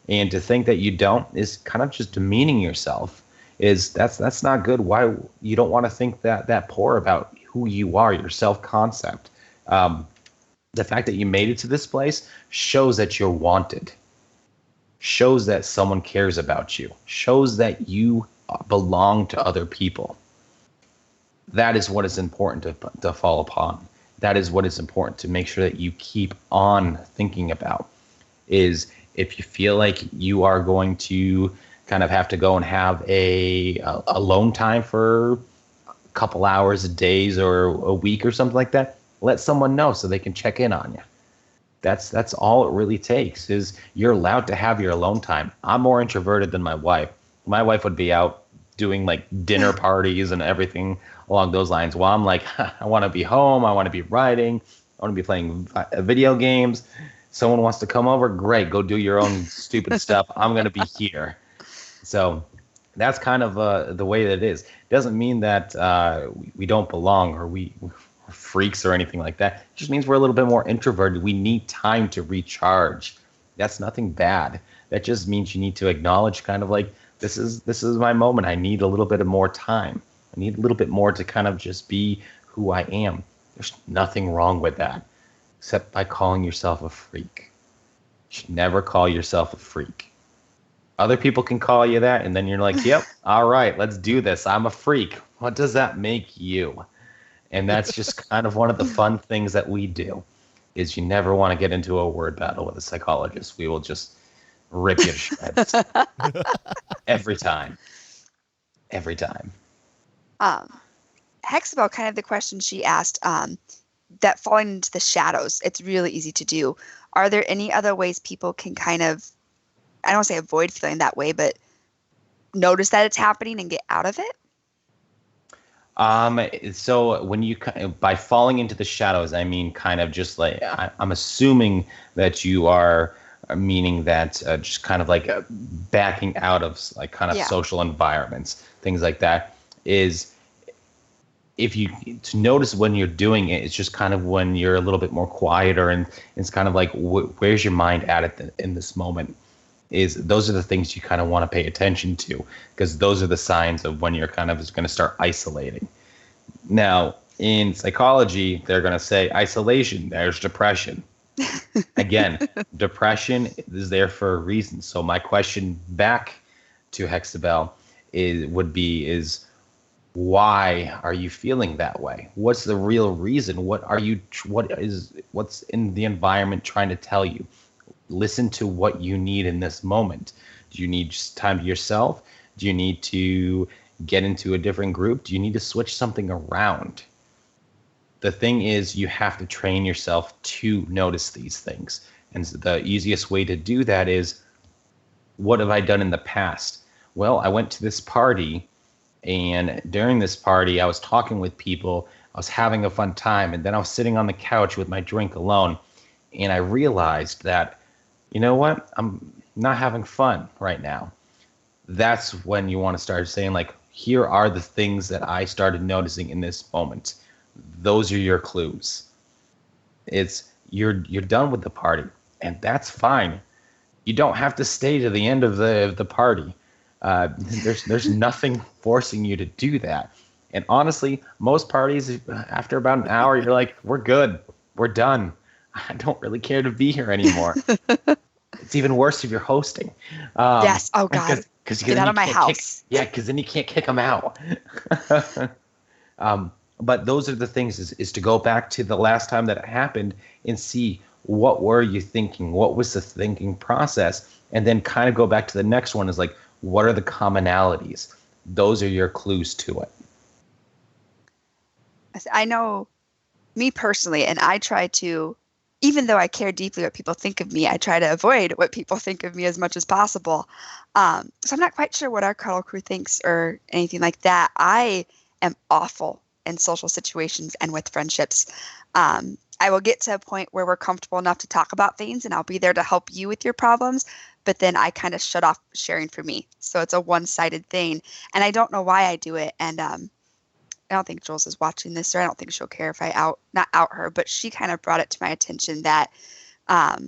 And to think that you don't is kind of just demeaning yourself. That's not good. Why you don't want to think that poor about who you are, your self-concept. The fact that you made it to this place shows that you're wanted, shows that someone cares about you, shows that you belong to other people. That is what is important to fall upon. That is what is important to make sure that you keep on thinking about, is If you feel like you are going to kind of have to go and have a alone time for a couple hours, days, or a week or something like that, let someone know so they can check in on you. That's all it really takes, is you're allowed to have your alone time. I'm more introverted than my wife. My wife would be out doing like dinner parties and everything along those lines, while I'm like, I want to be home, I want to be writing, I want to be playing video games. Someone wants to come over, great, go do your own stupid stuff. I'm going to be here. So that's kind of the way that it is. It doesn't mean that we don't belong, or we're freaks or anything like that. It just means we're a little bit more introverted. We need time to recharge. That's nothing bad. That just means you need to acknowledge kind of like, this is my moment. I need a little bit of more time. I need a little bit more to kind of just be who I am. There's nothing wrong with that, except by calling yourself a freak. You should never call yourself a freak. Other people can call you that, and then you're like, yep, all right, let's do this. I'm a freak. What does that make you? And that's just kind of one of the fun things that we do, is you never want to get into a word battle with a psychologist. We will just rip you to shreds. Every time. Every time. Hexabelle, kind of the question she asked, that falling into the shadows, it's really easy to do. Are there any other ways people can kind of, I don't want to say avoid feeling that way, but notice that it's happening and get out of it? So when you, by falling into the shadows, I mean kind of just like, I'm assuming that you are meaning that just kind of like backing out of like kind of social environments, things like that, is if you to notice when you're doing it, it's just kind of when you're a little bit more quieter, and it's kind of like where's your mind at in this moment. Is those are the things you kind of want to pay attention to, because those are the signs of when you're kind of going to start isolating. Now, in psychology, they're going to say isolation, there's depression. Again, depression is there for a reason. So my question back to Hexabelle is why are you feeling that way? What's the real reason? What's in the environment trying to tell you? Listen to what you need in this moment. Do you need just time to yourself? Do you need to get into a different group? Do you need to switch something around? The thing is, you have to train yourself to notice these things. And the easiest way to do that is, what have I done in the past? Well, I went to this party, and during this party, I was talking with people, I was having a fun time, and then I was sitting on the couch with my drink alone, and I realized that, you know what? I'm not having fun right now. That's when you want to start saying, like, here are the things that I started noticing in this moment. Those are your clues. It's you're done with the party, and that's fine. You don't have to stay to the end of the party. There's nothing forcing you to do that. And honestly, most parties, after about an hour, you're like, we're good. We're done. I don't really care to be here anymore. It's even worse if you're hosting. Yes. Oh, God. Get out of my house. Because then you can't kick them out. But those are the things, is to go back to the last time that it happened and see, what were you thinking? What was the thinking process? And then kind of go back to the next one, is like, what are the commonalities? Those are your clues to it. I know me personally, and I try to, even though I care deeply what people think of me, I try to avoid what people think of me as much as possible. So I'm not quite sure what our cuddle crew thinks or anything like that. I am awful in social situations and with friendships. I will get to a point where we're comfortable enough to talk about things, and I'll be there to help you with your problems, but then I kind of shut off sharing for me. So it's a one-sided thing, and I don't know why I do it. And I don't think Jules is watching this, or I don't think she'll care if I not out her, but she kind of brought it to my attention that I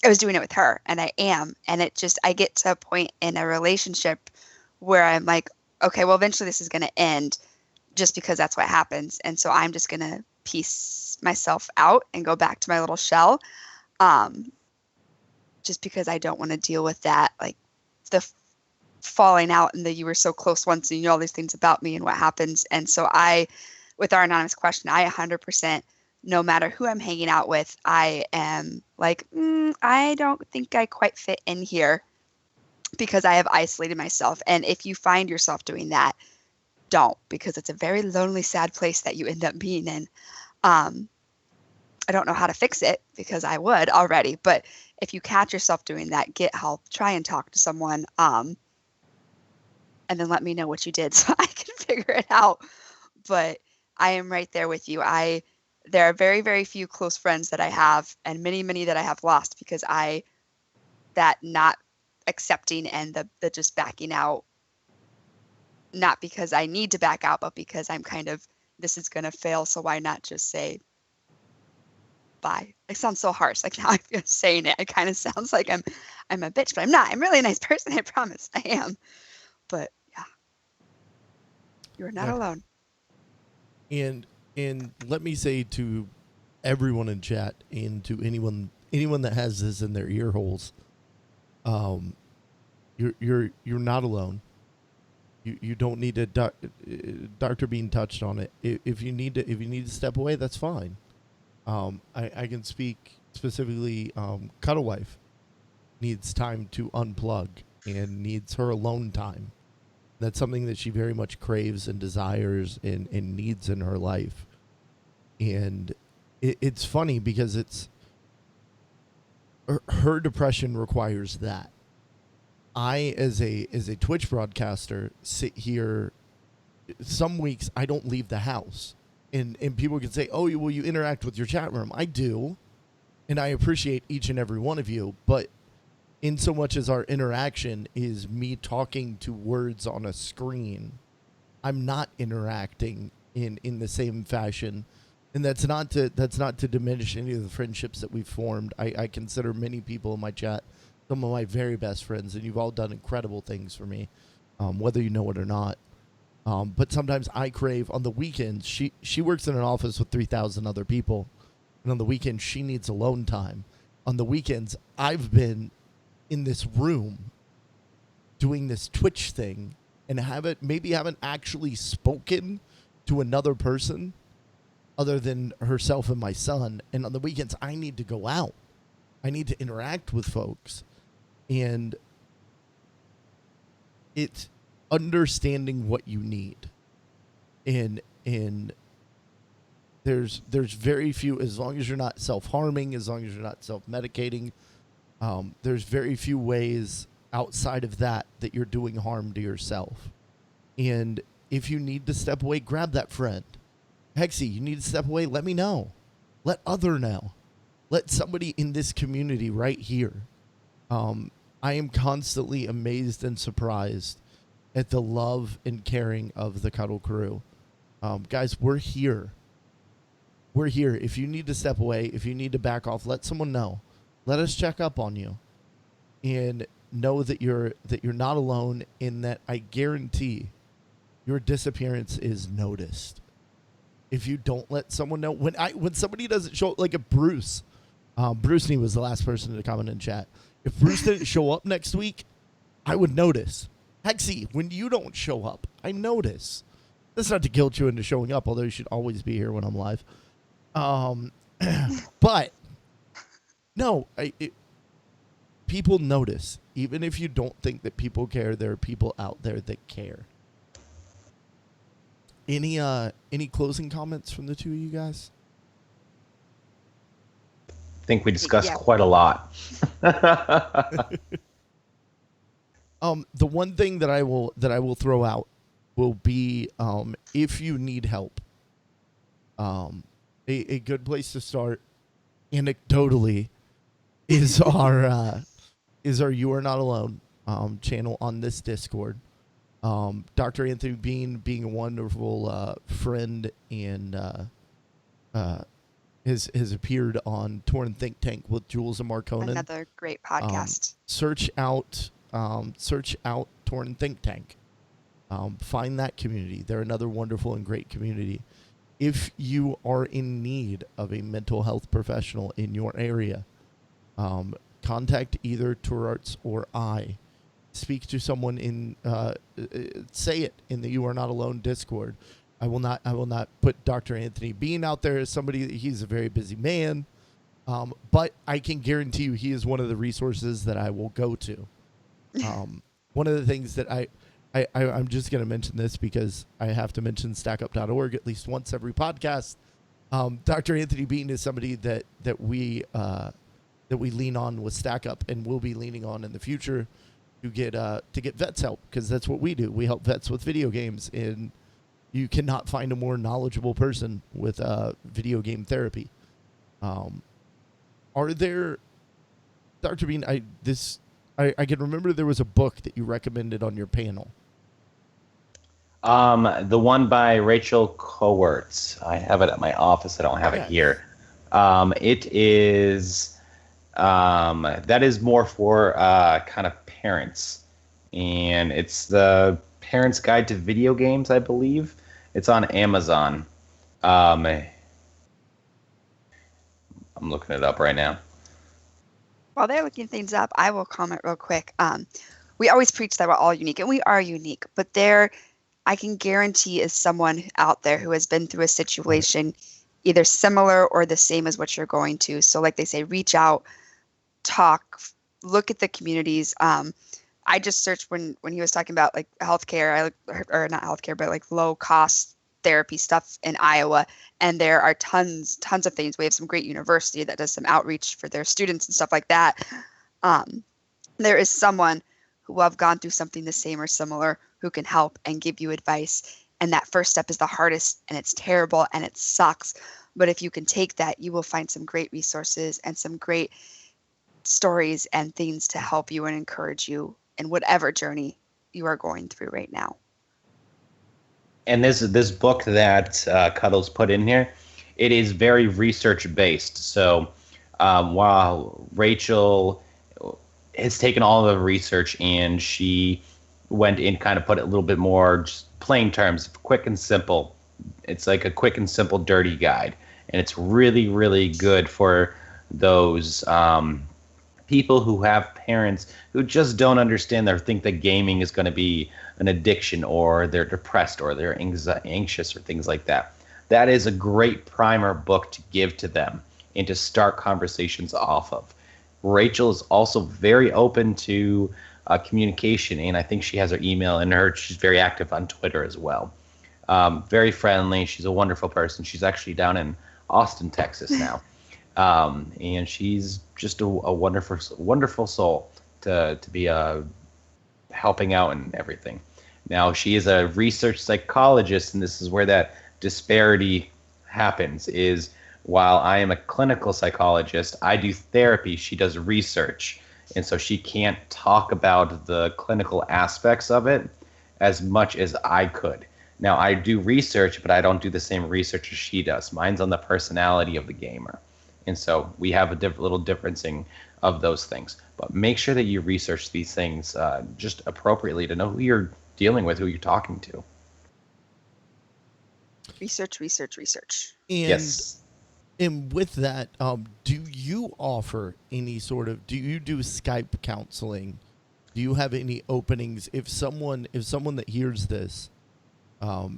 was doing it with her, and I am. And I get to a point in a relationship where I'm like, okay, well, eventually this is going to end, just because that's what happens. And so I'm just going to piece myself out and go back to my little shell, just because I don't want to deal with that, like the falling out and that you were so close once and you know all these things about me and what happens. And so with our anonymous question, I 100% no matter who I'm hanging out with, I am like, I don't think I quite fit in here because I have isolated myself. And if you find yourself doing that, don't, because it's a very lonely, sad place that you end up being in. I don't know how to fix it because I would already, but if you catch yourself doing that, get help, try and talk to someone, and then let me know what you did so I can figure it out. But I am right there with you. There are very, very few close friends that I have, and many, many that I have lost because that not accepting and the just backing out, not because I need to back out, but because I'm kind of, this is going to fail, so why not just say bye? It sounds so harsh. Like now I'm saying it, it kind of sounds like I'm a bitch, but I'm not. I'm really a nice person. I promise I am. But yeah, you're not alone. And let me say to everyone in chat and to anyone that has this in their ear holes, you're not alone. You don't need to. Dr. Bean touched on it. If you need to step away, that's fine. I can speak specifically. Cuddle Wife needs time to unplug and needs her alone time. That's something that she very much craves and desires and needs in her life. And it's funny because it's her depression requires that. I, as a Twitch broadcaster, sit here. Some weeks I don't leave the house, and people can say, "Oh, well, you interact with your chat room." I do, and I appreciate each and every one of you. But in so much as our interaction is me talking to words on a screen, I'm not interacting in the same fashion, and that's not to diminish any of the friendships that we've formed. I consider many people in my chat some of my very best friends, and you've all done incredible things for me, whether you know it or not. But sometimes I crave on the weekends. She works in an office with 3,000 other people, and on the weekends she needs alone time. On the weekends, I've been in this room doing this Twitch thing and haven't actually spoken to another person other than herself and my son. And on the weekends, I need to go out. I need to interact with folks. And it's understanding what you need. And there's very few, as long as you're not self-harming, as long as you're not self-medicating, there's very few ways outside of that you're doing harm to yourself. And if you need to step away, grab that friend. Hexy, you need to step away, let me know. Let other know. Let somebody in this community right here. I am constantly amazed and surprised at the love and caring of the Cuddle Crew. Guys, we're here. We're here. If you need to step away, if you need to back off, let someone know. Let us check up on you. And know that you're not alone, in that I guarantee your disappearance is noticed. If you don't let someone know, when somebody doesn't show, like a Bruce Nee was the last person to comment in chat. If Bruce didn't show up next week, I would notice. Hexy, when you don't show up, I notice. That's not to guilt you into showing up, although you should always be here when I'm live. But no, people notice. Even if you don't think that people care, there are people out there that care. Any closing comments from the two of you guys? I think we discussed quite a lot. The one thing that I will throw out will be, if you need help, a good place to start anecdotally is our You Are Not Alone channel on this Discord. Dr. Anthony Bean, being a wonderful friend, and has appeared on Torn Think Tank with Jules and Marconin. Another great podcast. Search out Torn Think Tank. Find that community. They're another wonderful and great community. If you are in need of a mental health professional in your area, contact either Tourarts or I. Speak to someone in, say it in the You Are Not Alone Discord. I will not put Dr. Anthony Bean out there as somebody. He's a very busy man, but I can guarantee you he is one of the resources that I will go to. One of the things that I'm just going to mention this because I have to mention StackUp.org at least once every podcast. Dr. Anthony Bean is somebody that we lean on with StackUp and will be leaning on in the future to get vets help, because that's what we do. We help vets with video games, and you cannot find a more knowledgeable person with video game therapy. Are there, Dr. Bean? I can remember there was a book that you recommended on your panel. The one by Rachel Coertz. I have it at my office. I don't have it here. It is that is more for kind of parents, and it's the Parent's Guide to Video Games, I believe. It's on Amazon. I'm looking it up right now. While they're looking things up, I will comment real quick. We always preach that we're all unique, and we are unique, but I can guarantee is someone out there who has been through a situation either similar or the same as what you're going to. So like they say, reach out, talk, look at the communities. I just searched when he was talking about like healthcare, or not healthcare, but like low cost therapy stuff in Iowa. And there are tons of things. We have some great university that does some outreach for their students and stuff like that. There is someone who will have gone through something the same or similar who can help and give you advice. And that first step is the hardest, and it's terrible and it sucks. But if you can take that, you will find some great resources and some great stories and things to help you and encourage you in whatever journey you are going through right now. And this book that Cuddles put in here, it is very research based. So while Rachel has taken all the research and she went in, kind of put it a little bit more just plain terms, quick and simple. It's like a quick and simple dirty guide, and it's really, really good for those people who have parents who just don't understand or think that gaming is going to be an addiction, or they're depressed, or they're anxious, or things like that. That is a great primer book to give to them and to start conversations off of. Rachel is also very open to communication, and I think she has her email in her. She's very active on Twitter as well. Very friendly. She's a wonderful person. She's actually down in Austin, Texas now. And she's just a wonderful soul to be helping out and everything. Now, she is a research psychologist, and this is where that disparity happens, is while I am a clinical psychologist, I do therapy, she does research. And so she can't talk about the clinical aspects of it as much as I could. Now, I do research, but I don't do the same research as she does. Mine's on the personality of the gamer. And so we have a little differencing of those things. But make sure that you research these things just appropriately to know who you're dealing with, who you're talking to. Research. And, yes. And with that, do you offer any sort of, do you do Skype counseling? Do you have any openings? If someone that hears this,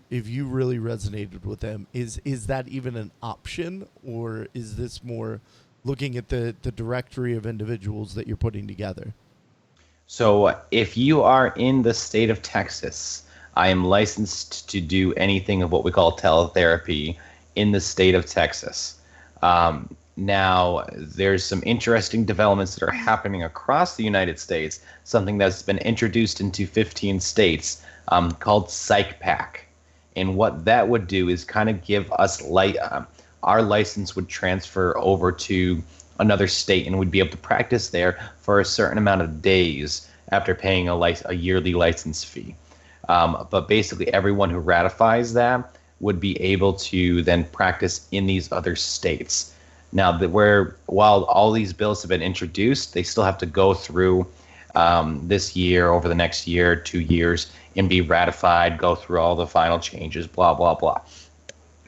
if you really resonated with them, is that even an option, or is this more looking at the directory of individuals that you're putting together? So if you are in the state of Texas, I am licensed to do anything of what we call teletherapy in the state of Texas. Now, there's some interesting developments that are happening across the United States, something that's been introduced into 15 states called PsychPack. And what that would do is kind of give us our license would transfer over to another state, and we'd be able to practice there for a certain amount of days after paying a yearly license fee. But basically, everyone who ratifies that would be able to then practice in these other states. Now, while all these bills have been introduced, they still have to go through this year, over the next year, 2 years, and be ratified, go through all the final changes, blah, blah, blah.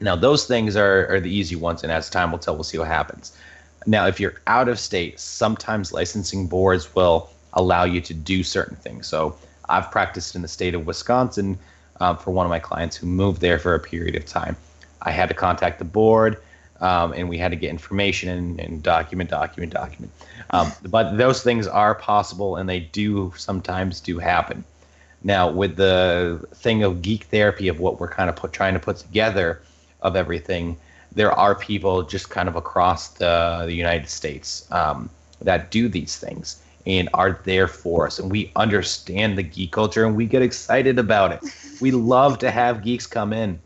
Now, those things are the easy ones, and as time will tell, we'll see what happens. Now, if you're out of state, sometimes licensing boards will allow you to do certain things. So I've practiced in the state of Wisconsin for one of my clients who moved there for a period of time. I had to contact the board, and we had to get information and document. But those things are possible, and they do sometimes do happen. Now, with the thing of geek therapy, of what we're kind of trying to put together of everything, there are people just kind of across the United States that do these things and are there for us. And we understand the geek culture, and we get excited about it. We love to have geeks come in.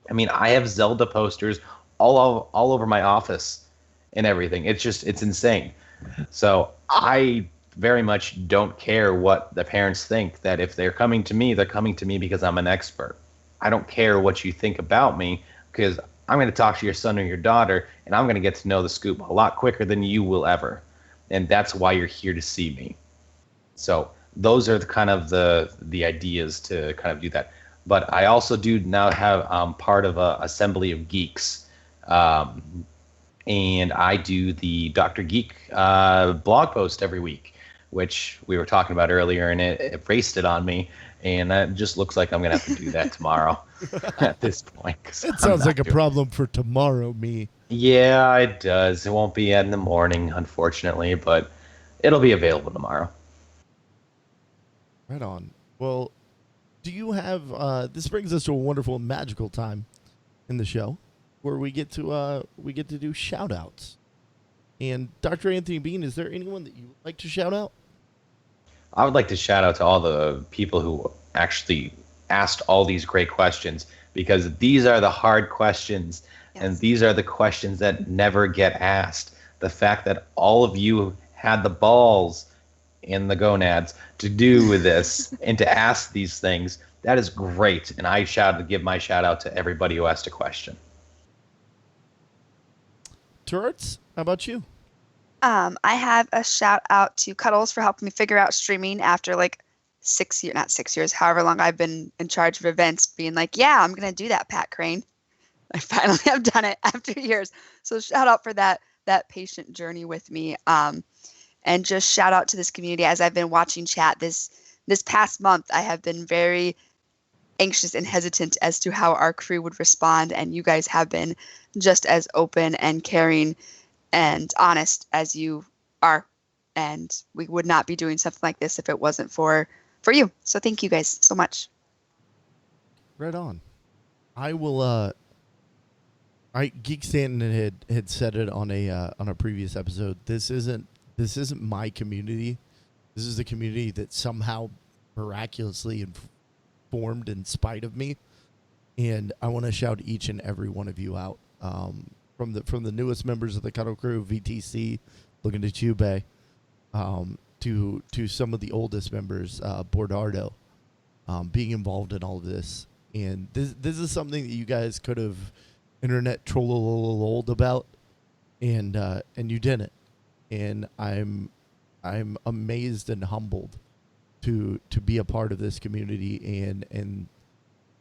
I mean, I have Zelda posters all over my office and everything. It's insane. So I very much don't care what the parents think, that if they're coming to me, they're coming to me because I'm an expert. I don't care what you think about me, because I'm going to talk to your son or your daughter, and I'm going to get to know the scoop a lot quicker than you will ever. And that's why you're here to see me. So those are the ideas to kind of do that. But I also do now have part of a Assembly of Geeks. And I do the Dr. Geek blog post every week, which we were talking about earlier, and it erased it on me. And that just looks like I'm going to have to do that tomorrow at this point. It sounds like a problem for tomorrow, me. Yeah, it does. It won't be in the morning, unfortunately, but it'll be available tomorrow. Right on. Well, do you have this brings us to a wonderful magical time in the show where we get to do shout outs. And Dr. Anthony Bean, is there anyone that you would like to shout out? I would like to shout out to all the people who actually asked all these great questions, because these are the hard questions. Yes. And these are the questions that never get asked. The fact that all of you had the balls and the gonads to do with this and to ask these things, that is great. And I give my shout out to everybody who asked a question. Turrets, how about you? I have a shout out to Cuddles for helping me figure out streaming after like 6 years, not 6 years, however long I've been in charge of events, being like, yeah, I'm going to do that, Pat Crane. I finally have done it after years. So shout out for that patient journey with me. And just shout out to this community. As I've been watching chat this past month, I have been very anxious and hesitant as to how our crew would respond. And you guys have been just as open and caring and honest as you are. And we would not be doing something like this if it wasn't for you. So thank you guys so much. Right on. I will, Geek Stanton had said it on a previous episode. This isn't my community. This is the community that somehow miraculously formed in spite of me. And I want to shout each and every one of you out. From the newest members of the Cuddle Crew, VTC, looking at you, Bay, to some of the oldest members, Bordardo, being involved in all of this. And this is something that you guys could have internet trolled about, and you didn't. And I'm amazed and humbled to be a part of this community and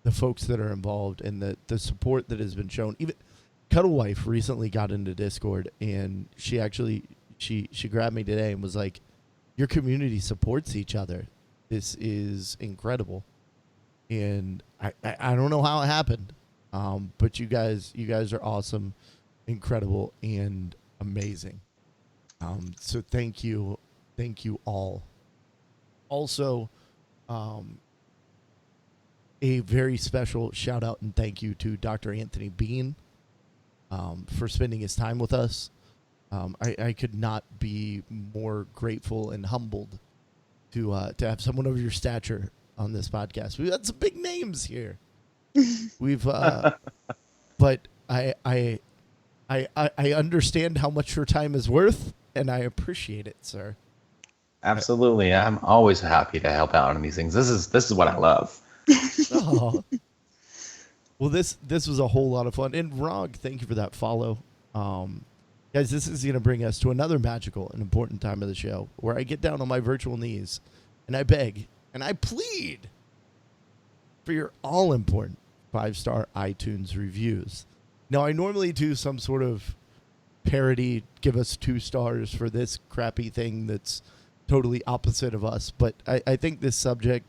the folks that are involved and the support that has been shown. Even Cuddle Wife recently got into Discord, and she grabbed me today and was like, your community supports each other. This is incredible. And I don't know how it happened. But you guys are awesome, incredible, and amazing. So thank you all. Also, a very special shout out and thank you to Dr. Anthony Bean for spending his time with us. I could not be more grateful and humbled to have someone of your stature on this podcast. We've got some big names here. We've, but I understand how much your time is worth, and I appreciate it, sir. Absolutely, I'm always happy to help out on these things. This is what I love. Oh. Well, this was a whole lot of fun. And Rog, thank you for that follow. Guys, this is going to bring us to another magical and important time of the show where I get down on my virtual knees and I beg and I plead for your all-important 5-star iTunes reviews. Now, I normally do some sort of parody, give us 2 stars for this crappy thing that's totally opposite of us, but I think this subject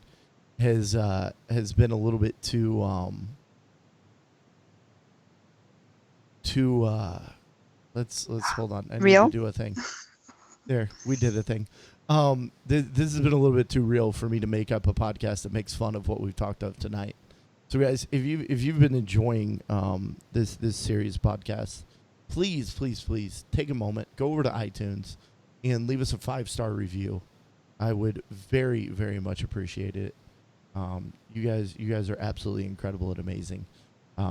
has been a little bit too let's hold on. I Real? need to do a thing. There, we did a thing. This has been a little bit too real for me to make up a podcast that makes fun of what we've talked of tonight. So guys, if you've been enjoying this series podcast, please take a moment, go over to iTunes and leave us a 5-star review. I would very, very much appreciate it. You guys are absolutely incredible and amazing.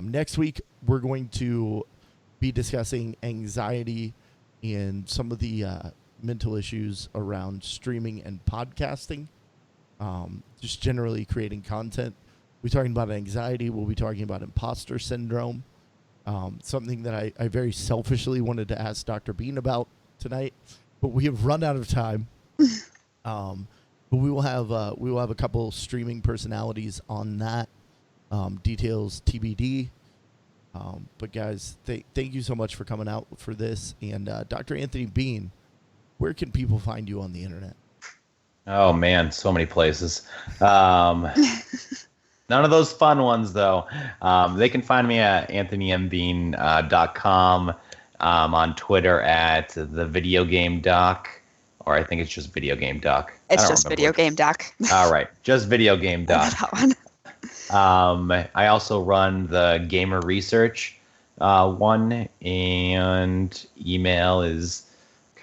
Next week we're going to be discussing anxiety and some of the mental issues around streaming and podcasting. Just generally creating content. We're talking about anxiety. We'll be talking about imposter syndrome. Something that I very selfishly wanted to ask Dr. Bean about tonight, but we have run out of time. But we will have a couple streaming personalities on that. Details TBD. But guys, thank you so much for coming out for this. And Dr. Anthony Bean, where can people find you on the internet? Oh man, so many places. None of those fun ones though. They can find me at anthonymbean.com, on Twitter at the Video Game Doc, or I think it's just Video Game Doc. It's just Video Game Doc. All right, just Video Game Doc. That one. I also run the Gamer Research one, and email is,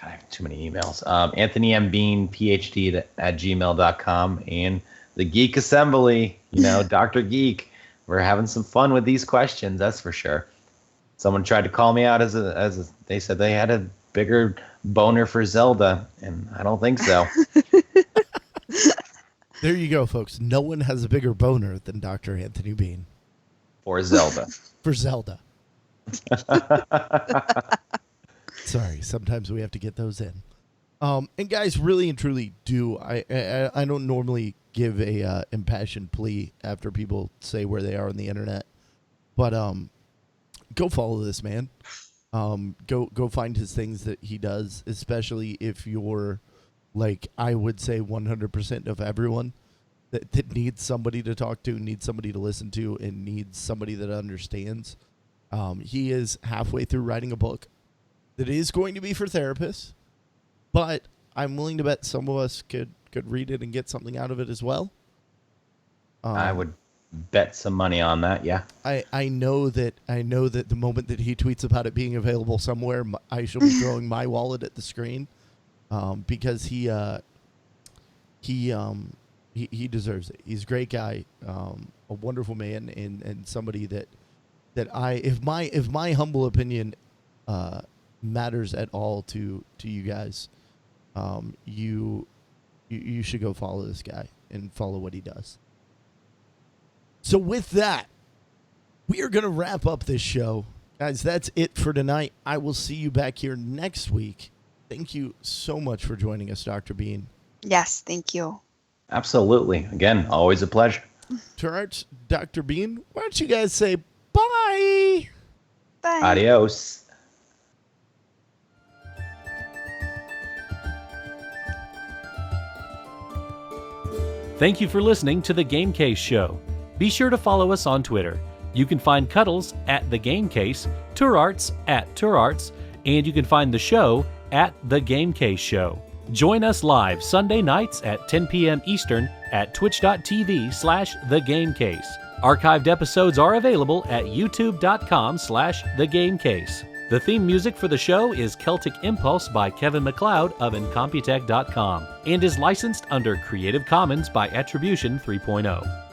God, I have too many emails. AnthonyMBeanPhD@gmail.com, and the Geek Assembly, Dr. Geek. We're having some fun with these questions, that's for sure. Someone tried to call me out as they said they had a bigger boner for Zelda, and I don't think so. There you go, folks. No one has a bigger boner than Dr. Anthony Bean. For Zelda. For Zelda. Sorry, sometimes we have to get those in. And guys, really and truly do. I don't normally give a impassioned plea after people say where they are on the internet, but go follow this man. Go find his things that he does, especially if you're like, I would say 100% of everyone that needs somebody to talk to, needs somebody to listen to, and needs somebody that understands. He is halfway through writing a book that is going to be for therapists, but I'm willing to bet some of us could read it and get something out of it as well. I would bet some money on that, yeah. I know that the moment that he tweets about it being available somewhere, I shall be throwing my wallet at the screen, because he deserves it. He's a great guy, a wonderful man, and somebody that if my humble opinion matters at all to you guys, you should go follow this guy and follow what he does. So with that, we are going to wrap up this show. Guys, that's it for tonight. I will see you back here next week. Thank you so much for joining us, Dr. Bean. Yes, thank you. Absolutely. Again, always a pleasure. To our Dr. Bean, why don't you guys say bye? Bye. Adios. Thank you for listening to The Game Case Show. Be sure to follow us on Twitter. You can find Cuddles at The Game Case, Turarts at Turarts, and you can find the show at The Game Case Show. Join us live Sunday nights at 10 p.m. Eastern at twitch.tv/thegamecase. Archived episodes are available at youtube.com/thegamecase. The theme music for the show is Celtic Impulse by Kevin MacLeod of Incompetech.com and is licensed under Creative Commons by Attribution 3.0.